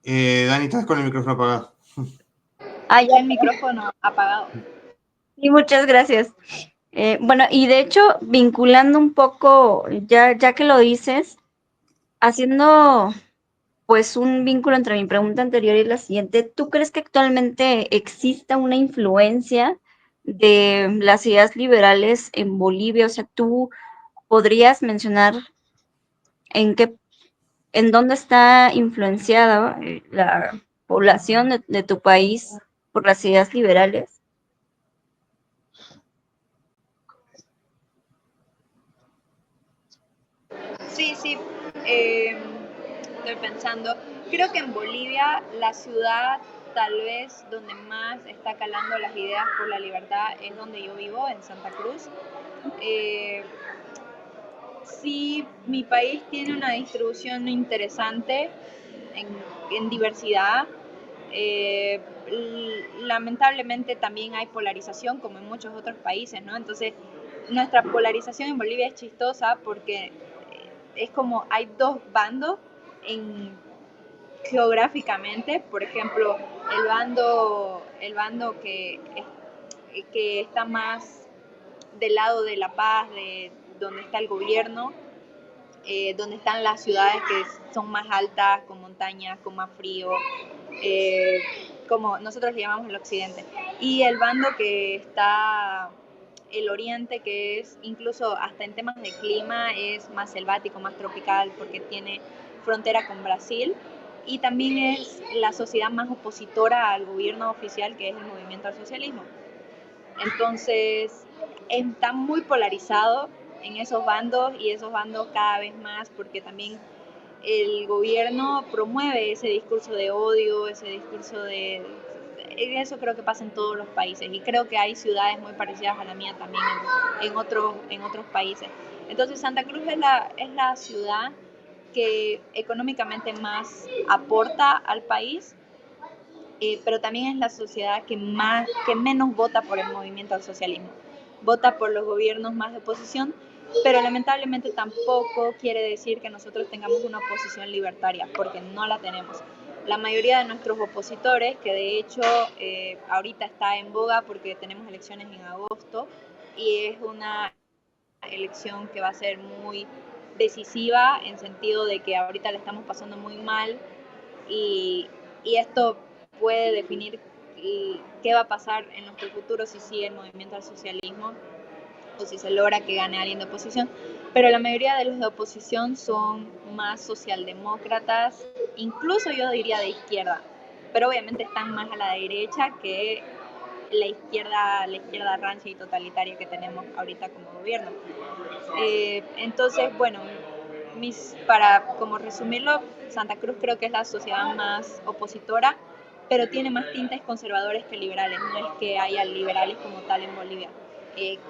Speaker 2: Dani, estás con el micrófono apagado.
Speaker 4: Ah,
Speaker 3: Ya el micrófono apagado.
Speaker 4: sí, muchas gracias. Bueno, y de hecho, vinculando un poco, ya que lo dices, haciendo pues un vínculo entre mi pregunta anterior y la siguiente, ¿tú crees que actualmente exista una influencia de las ideas liberales en Bolivia? O sea, ¿tú podrías mencionar en dónde está influenciada la población de tu país por las ideas liberales?
Speaker 3: Sí, sí. Estoy pensando. Creo que en Bolivia la ciudad tal vez donde más está calando las ideas por la libertad es donde yo vivo, en Santa Cruz. Sí, mi país tiene una distribución interesante en diversidad. Eh, Lamentablemente también hay polarización como en muchos otros países, ¿no? Entonces, nuestra polarización en Bolivia es chistosa porque es como hay 2 bandos geográficamente. Por ejemplo, el bando que está más del lado de La Paz, de donde está el gobierno, donde están las ciudades que son más altas, con montañas, con más frío, eh, como nosotros le llamamos el occidente. Y el bando que está el oriente, que es incluso hasta en temas de clima, es más selvático, más tropical, porque tiene frontera con Brasil. Y también es la sociedad más opositora al gobierno oficial, que es el movimiento al socialismo. Entonces, está muy polarizado en esos bandos y esos bandos cada vez más porque también el gobierno promueve ese discurso de odio, ese discurso de... Eso creo que pasa en todos los países y creo que hay ciudades muy parecidas a la mía también en otros países. Entonces Santa Cruz es la ciudad que económicamente más aporta al país, pero también es la sociedad que menos vota por el movimiento al socialismo. Vota por los gobiernos más de oposición, pero lamentablemente tampoco quiere decir que nosotros tengamos una oposición libertaria, porque no la tenemos. La mayoría de nuestros opositores, que de hecho ahorita está en boga porque tenemos elecciones en agosto, y es una elección que va a ser muy decisiva en sentido de que ahorita le estamos pasando muy mal y esto puede definir qué va a pasar en nuestro futuro si sigue el movimiento al socialismo o si se logra que gane alguien de oposición. Pero la mayoría de los de oposición son más socialdemócratas, incluso yo diría de izquierda, pero obviamente están más a la derecha que la izquierda rancia y totalitaria que tenemos ahorita como gobierno. Entonces, bueno, para como resumirlo, Santa Cruz creo que es la sociedad más opositora, pero tiene más tintes conservadores que liberales, no es que haya liberales como tal en Bolivia.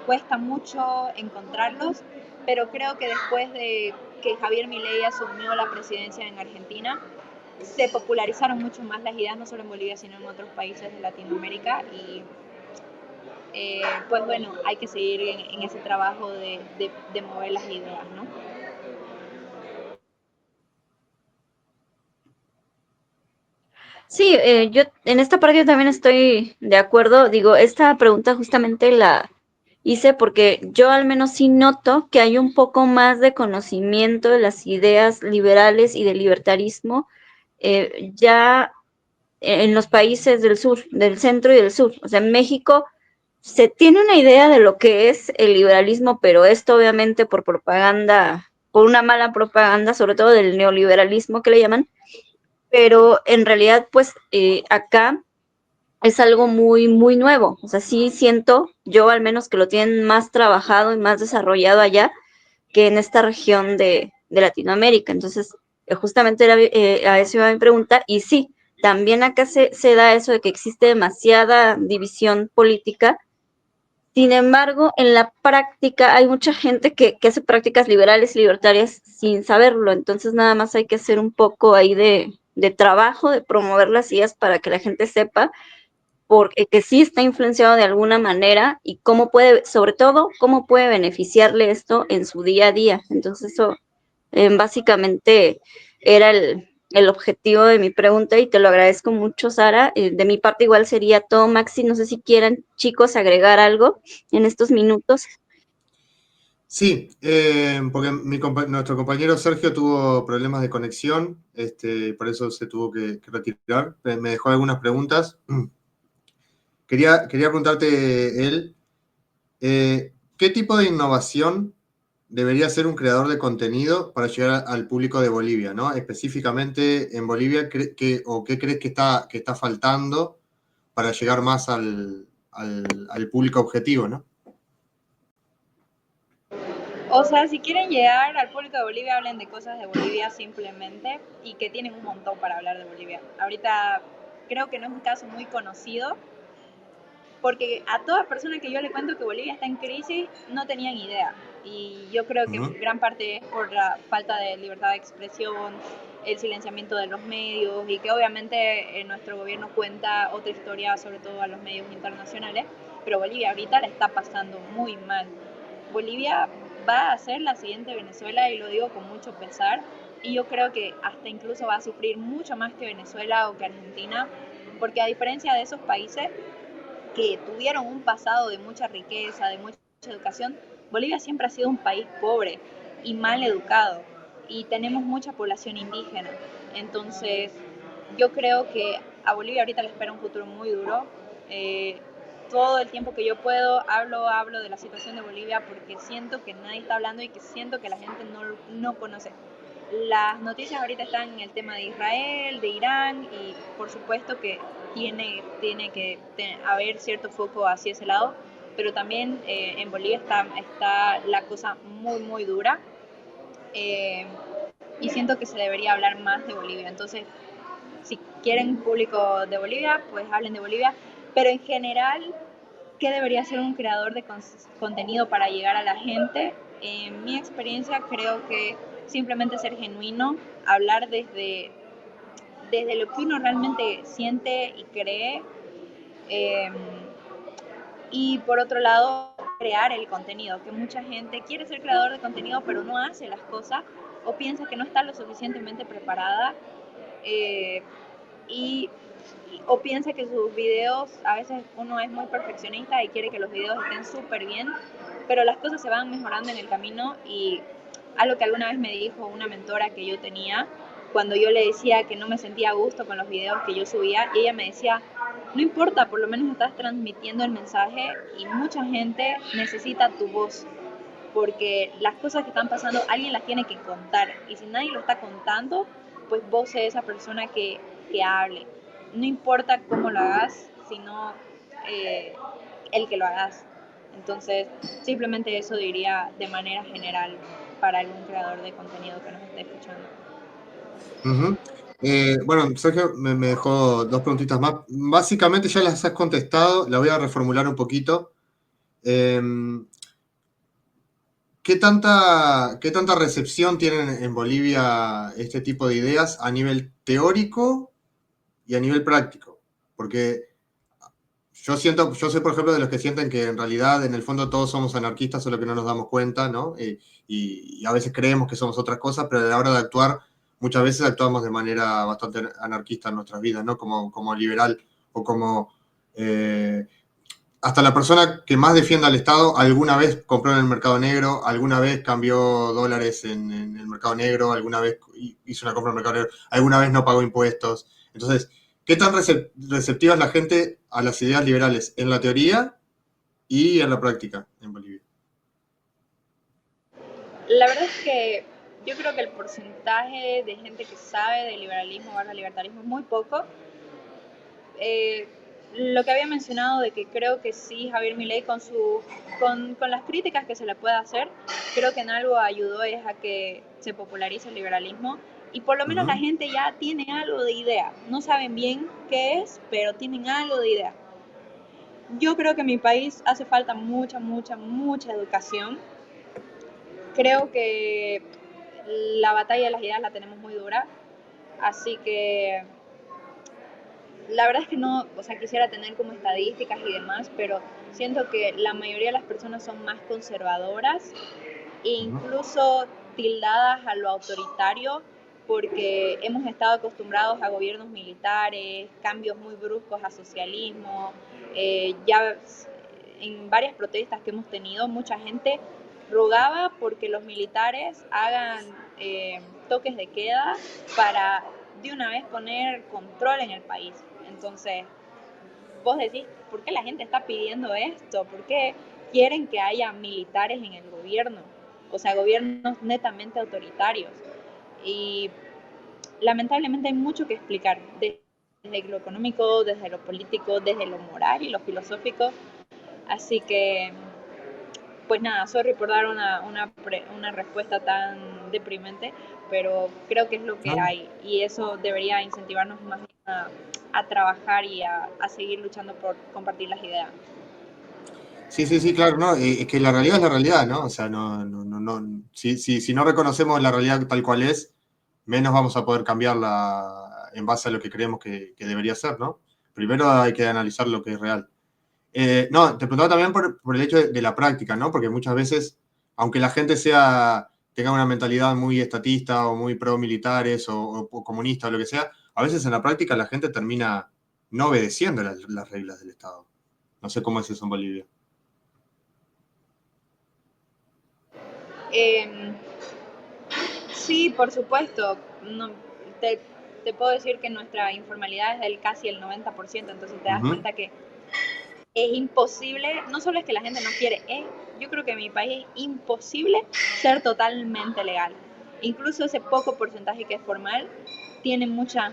Speaker 3: Cuesta mucho encontrarlos, pero creo que después de que Javier Milei asumió la presidencia en Argentina, se popularizaron mucho más las ideas, no solo en Bolivia, sino en otros países de Latinoamérica y pues bueno, hay que seguir en ese trabajo de mover las ideas, ¿no?
Speaker 4: Sí, yo en esta parte yo también estoy de acuerdo. Digo, esta pregunta justamente la hice porque yo al menos sí noto que hay un poco más de conocimiento de las ideas liberales y del libertarismo ya en los países del sur, del centro y del sur. O sea, en México se tiene una idea de lo que es el liberalismo, pero esto obviamente por propaganda, por una mala propaganda, sobre todo del neoliberalismo que le llaman, pero en realidad pues acá es algo muy, muy nuevo. O sea, sí siento yo al menos que lo tienen más trabajado y más desarrollado allá que en esta región de Latinoamérica. Entonces, justamente era, a eso iba mi pregunta. Y sí, también acá se da eso de que existe demasiada división política. Sin embargo, en la práctica hay mucha gente que hace prácticas liberales y libertarias sin saberlo. Entonces, nada más hay que hacer un poco ahí de trabajo, de promover las ideas para que la gente sepa porque que sí está influenciado de alguna manera y cómo puede, sobre todo, cómo puede beneficiarle esto en su día a día. Entonces eso básicamente era el objetivo de mi pregunta y te lo agradezco mucho, Sara. De mi parte igual sería todo, Maxi. No sé si quieran, chicos, agregar algo en estos minutos.
Speaker 2: Sí, porque nuestro compañero Sergio tuvo problemas de conexión, por eso se tuvo que retirar. Me dejó algunas preguntas. Quería preguntarte él, ¿qué tipo de innovación debería ser un creador de contenido para llegar al público de Bolivia, ¿no? Específicamente en Bolivia, ¿qué crees que está faltando para llegar más al público objetivo, ¿no?
Speaker 3: O sea, si quieren llegar al público de Bolivia, hablen de cosas de Bolivia simplemente y que tienen un montón para hablar de Bolivia. Ahorita creo que no es un caso muy conocido, porque a toda persona que yo le cuento que Bolivia está en crisis no tenían idea. Y yo creo que gran parte es por la falta de libertad de expresión, el silenciamiento de los medios y que obviamente nuestro gobierno cuenta otra historia, sobre todo a los medios internacionales, pero Bolivia ahorita la está pasando muy mal. Bolivia va a ser la siguiente Venezuela y lo digo con mucho pesar y yo creo que hasta incluso va a sufrir mucho más que Venezuela o que Argentina, porque a diferencia de esos países que tuvieron un pasado de mucha riqueza, de mucha educación, Bolivia siempre ha sido un país pobre y mal educado y tenemos mucha población indígena. Entonces, yo creo que a Bolivia ahorita le espera un futuro muy duro. Todo el tiempo que yo puedo hablo de la situación de Bolivia porque siento que nadie está hablando y que siento que la gente no conoce. Las noticias ahorita están en el tema de Israel, de Irán y por supuesto que tiene que haber cierto foco hacia ese lado, pero también en Bolivia está la cosa muy, muy dura y siento que se debería hablar más de Bolivia. Entonces, si quieren público de Bolivia, pues hablen de Bolivia, pero en general, ¿qué debería ser un creador de contenido para llegar a la gente? En mi experiencia creo que simplemente ser genuino, hablar desde lo que uno realmente siente y cree. Y por otro lado, crear el contenido, que mucha gente quiere ser creador de contenido pero no hace las cosas o piensa que no está lo suficientemente preparada o piensa que sus videos, a veces uno es muy perfeccionista y quiere que los videos estén súper bien, pero las cosas se van mejorando en el camino. Y algo que alguna vez me dijo una mentora que yo tenía, cuando yo le decía que no me sentía a gusto con los videos que yo subía, y ella me decía, no importa, por lo menos estás transmitiendo el mensaje y mucha gente necesita tu voz, porque las cosas que están pasando alguien las tiene que contar, y si nadie lo está contando, pues vos sos esa persona que hable. No importa cómo lo hagas, sino el que lo hagas. Entonces, simplemente eso diría de manera general para algún creador de contenido que nos esté escuchando.
Speaker 2: Bueno, Sergio me dejó dos preguntitas más. Básicamente ya las has contestado, la voy a reformular un poquito. ¿Qué tanta recepción tienen en Bolivia este tipo de ideas a nivel teórico y a nivel práctico? Porque yo soy por ejemplo de los que sienten que en realidad en el fondo todos somos anarquistas, solo que no nos damos cuenta, ¿no? Y a veces creemos que somos otras cosas, pero a la hora de actuar, muchas veces actuamos de manera bastante anarquista en nuestras vidas, ¿no? Como liberal o como... hasta la persona que más defienda al Estado alguna vez compró en el mercado negro, alguna vez cambió dólares en el mercado negro, alguna vez hizo una compra en el mercado negro, alguna vez no pagó impuestos. Entonces, ¿qué tan receptiva es la gente a las ideas liberales en la teoría y en la práctica en Bolivia?
Speaker 3: La verdad es que yo creo que el porcentaje de gente que sabe de liberalismo o libertarismo es muy poco. Lo que había mencionado de que creo que sí, Javier Milei con las críticas que se le puede hacer, creo que en algo ayudó es a que se popularice el liberalismo y por lo menos la gente ya tiene algo de idea. No saben bien qué es, pero tienen algo de idea. Yo creo que en mi país hace falta mucha educación. Creo que la batalla de las ideas la tenemos muy dura, así que la verdad es que no, o sea, quisiera tener como estadísticas y demás, pero siento que la mayoría de las personas son más conservadoras e incluso tildadas a lo autoritario, porque hemos estado acostumbrados a gobiernos militares, cambios muy bruscos a socialismo. Ya en varias protestas que hemos tenido, mucha gente rogaba porque los militares hagan toques de queda para de una vez poner control en el país. Entonces, vos decís, ¿por qué la gente está pidiendo esto? ¿Por qué quieren que haya militares en el gobierno? O sea, gobiernos netamente autoritarios. Y lamentablemente hay mucho que explicar, desde lo económico, desde lo político, desde lo moral y lo filosófico. Así que, pues nada, sorry por dar una respuesta tan deprimente, pero creo que es lo que hay y eso debería incentivarnos más a trabajar y a seguir luchando por compartir las ideas.
Speaker 2: Sí, claro, no, es que la realidad es la realidad, ¿no? O sea, si no reconocemos la realidad tal cual es, menos vamos a poder cambiarla en base a lo que creemos que debería ser, ¿no? Primero hay que analizar lo que es real. No, te preguntaba también por el hecho de la práctica, ¿no? Porque muchas veces, aunque la gente tenga una mentalidad muy estatista o muy pro militares o comunista o lo que sea, a veces en la práctica la gente termina no obedeciendo las reglas del Estado. No sé cómo es eso en Bolivia.
Speaker 3: Sí, por supuesto. No, te puedo decir que nuestra informalidad es del casi el 90%, entonces te das cuenta que es imposible, no solo es que la gente no quiere, yo creo que en mi país es imposible ser totalmente legal. Incluso ese poco porcentaje que es formal tiene muchas,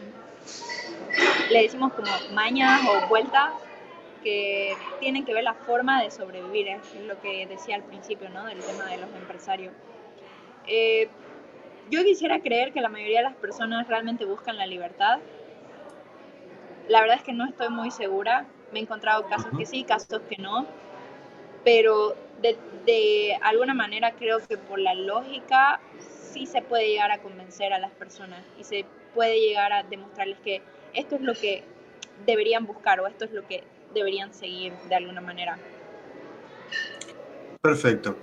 Speaker 3: le decimos como mañas o vueltas que tienen que ver la forma de sobrevivir, es lo que decía al principio, ¿no? Del tema de los empresarios. Yo quisiera creer que la mayoría de las personas realmente buscan la libertad. La verdad es que no estoy muy segura. Me he encontrado casos que sí, casos que no. Pero de alguna manera creo que por la lógica sí se puede llegar a convencer a las personas y se puede llegar a demostrarles que esto es lo que deberían buscar o esto es lo que deberían seguir de alguna manera.
Speaker 2: Perfecto.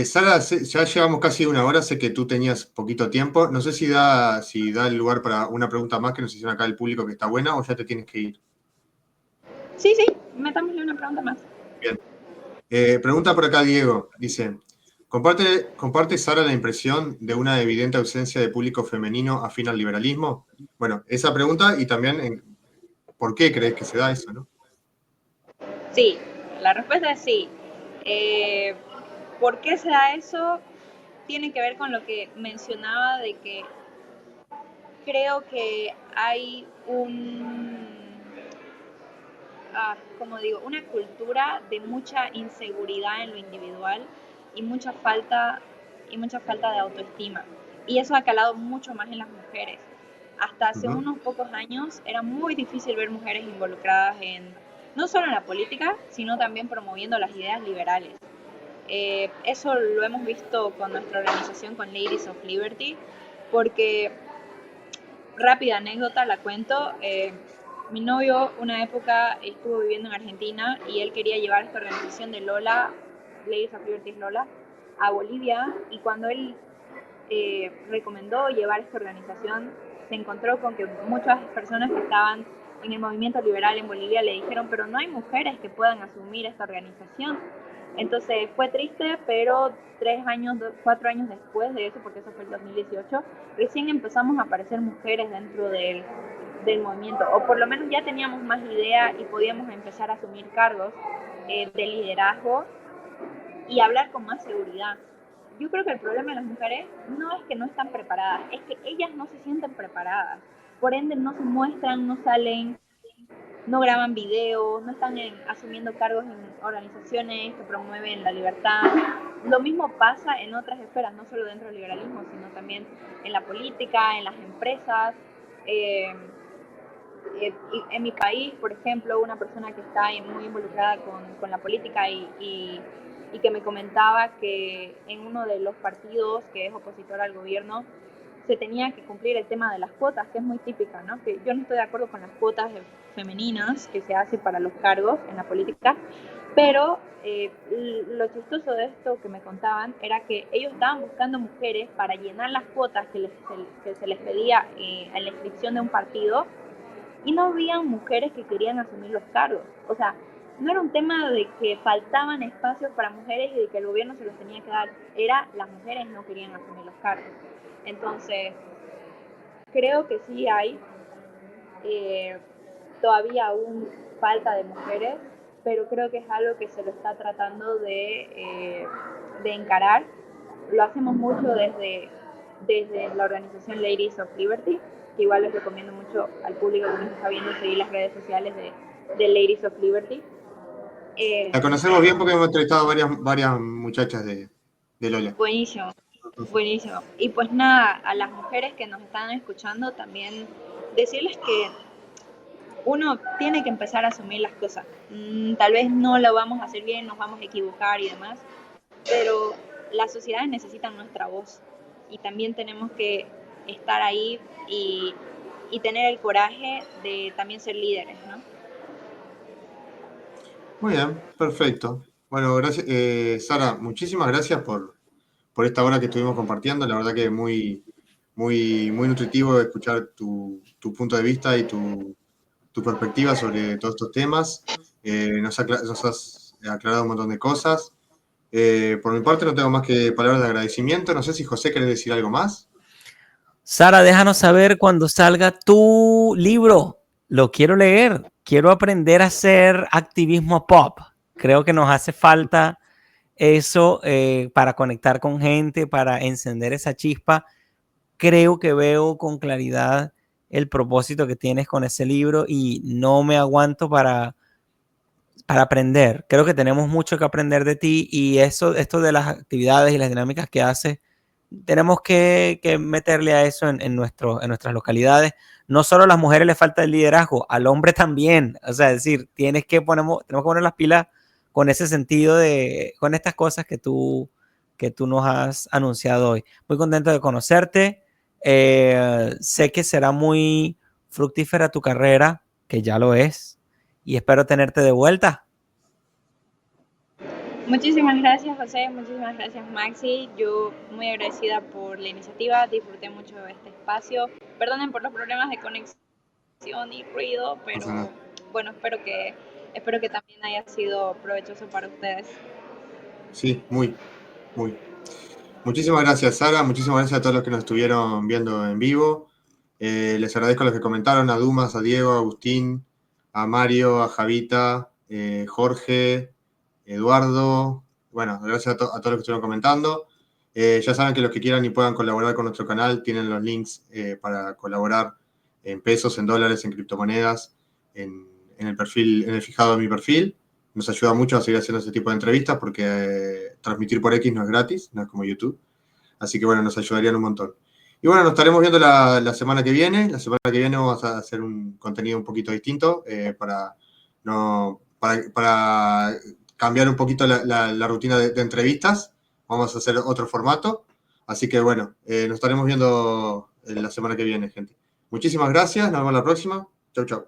Speaker 2: Sara, ya llevamos casi una hora, sé que tú tenías poquito tiempo. No sé si da el lugar para una pregunta más que nos hicieron acá el público que está buena o ya te tienes que ir.
Speaker 3: Sí, metámosle una pregunta más.
Speaker 2: Bien. Pregunta por acá Diego, dice, ¿comparte Sara la impresión de una evidente ausencia de público femenino afín al liberalismo? Bueno, esa pregunta y también ¿por qué crees que se da eso, no?
Speaker 3: Sí, la respuesta es sí. ¿Por qué se da eso? Tiene que ver con lo que mencionaba de que creo que hay una cultura de mucha inseguridad en lo individual y mucha falta de autoestima. Y eso ha calado mucho más en las mujeres. Hasta hace unos pocos años era muy difícil ver mujeres involucradas no solo en la política, sino también promoviendo las ideas liberales. Eso lo hemos visto con nuestra organización, con Ladies of Liberty, porque, rápida anécdota, la cuento, mi novio una época estuvo viviendo en Argentina y él quería llevar esta organización de Lola, Ladies of Liberty Lola, a Bolivia, y cuando él recomendó llevar esta organización, se encontró con que muchas personas que estaban en el movimiento liberal en Bolivia le dijeron, pero no hay mujeres que puedan asumir esta organización. Entonces fue triste, pero 4 años después de eso, porque eso fue el 2018, recién empezamos a aparecer mujeres dentro del movimiento, o por lo menos ya teníamos más idea y podíamos empezar a asumir cargos de liderazgo y hablar con más seguridad. Yo creo que el problema de las mujeres no es que no están preparadas, es que ellas no se sienten preparadas. Por ende, no se muestran, no salen, no graban videos, no están asumiendo cargos en organizaciones que promueven la libertad. Lo mismo pasa en otras esferas, no solo dentro del liberalismo, sino también en la política, en las empresas. En mi país, por ejemplo, una persona que está muy involucrada con la política y que me comentaba que en uno de los partidos que es opositor al gobierno se tenía que cumplir el tema de las cuotas, que es muy típica, ¿no? Que yo no estoy de acuerdo con las cuotas femeninas que se hace para los cargos en la política, pero lo chistoso de esto que me contaban era que ellos estaban buscando mujeres para llenar las cuotas que se les pedía en la inscripción de un partido, y no habían mujeres que querían asumir los cargos. O sea, no era un tema de que faltaban espacios para mujeres y de que el gobierno se los tenía que dar, era las mujeres no querían asumir los cargos. Entonces, creo que sí hay todavía aún falta de mujeres, pero creo que es algo que se lo está tratando de encarar. Lo hacemos mucho desde la organización Ladies of Liberty, que igual les recomiendo mucho al público que nos está viendo seguir las redes sociales de Ladies of Liberty.
Speaker 2: La conocemos bien porque hemos entrevistado varias muchachas de Lola.
Speaker 3: Buenísimo. Y pues nada, a las mujeres que nos están escuchando también decirles que uno tiene que empezar a asumir las cosas. Tal vez no lo vamos a hacer bien, nos vamos a equivocar y demás, pero las sociedades necesitan nuestra voz y también tenemos que estar ahí y tener el coraje de también ser líderes, ¿no?
Speaker 2: Muy bien, perfecto. Bueno, gracias, Sara, muchísimas gracias por esta hora que estuvimos compartiendo. La verdad que muy, muy, muy nutritivo escuchar tu punto de vista y tu perspectiva sobre todos estos temas. Nos has aclarado un montón de cosas. Por mi parte no tengo más que palabras de agradecimiento. No sé si José quiere decir algo más.
Speaker 1: Sara, déjanos saber cuando salga tu libro. Lo quiero leer. Quiero aprender a hacer activismo pop. Creo que nos hace falta eso para conectar con gente, para encender esa chispa. Creo que veo con claridad el propósito que tienes con ese libro y no me aguanto para aprender. Creo que tenemos mucho que aprender de ti y esto de las actividades y las dinámicas que haces, tenemos que meterle a eso en nuestras localidades. No solo a las mujeres les falta el liderazgo, al hombre también. O sea, es decir, tenemos que poner las pilas con ese sentido con estas cosas que tú que tú nos has anunciado hoy. Muy contento de conocerte. Sé que será muy fructífera tu carrera, que ya lo es, y espero tenerte de vuelta.
Speaker 3: Muchísimas gracias, José. Muchísimas gracias, Maxi. Yo muy agradecida por la iniciativa. Disfruté mucho de este espacio. Perdonen por los problemas de conexión y ruido, pero bueno, espero que también haya sido provechoso para ustedes.
Speaker 2: Sí, muy. Muchísimas gracias, Sara. Muchísimas gracias a todos los que nos estuvieron viendo en vivo. Les agradezco a los que comentaron, a Dumas, a Diego, a Agustín, a Mario, a Javita, Jorge, Eduardo. Bueno, gracias a todos los que estuvieron comentando. Ya saben que los que quieran y puedan colaborar con nuestro canal tienen los links para colaborar en pesos, en dólares, en criptomonedas, en el perfil, en el fijado de mi perfil. Nos ayuda mucho a seguir haciendo este tipo de entrevistas porque transmitir por X no es gratis, no es como YouTube. Así que bueno, nos ayudarían un montón. Y bueno, nos estaremos viendo la semana que viene. La semana que viene vamos a hacer un contenido un poquito distinto para cambiar un poquito la rutina de entrevistas. Vamos a hacer otro formato. Así que bueno, nos estaremos viendo la semana que viene, gente. Muchísimas gracias. Nos vemos la próxima. Chau, chau.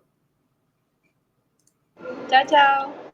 Speaker 3: Chao, chao.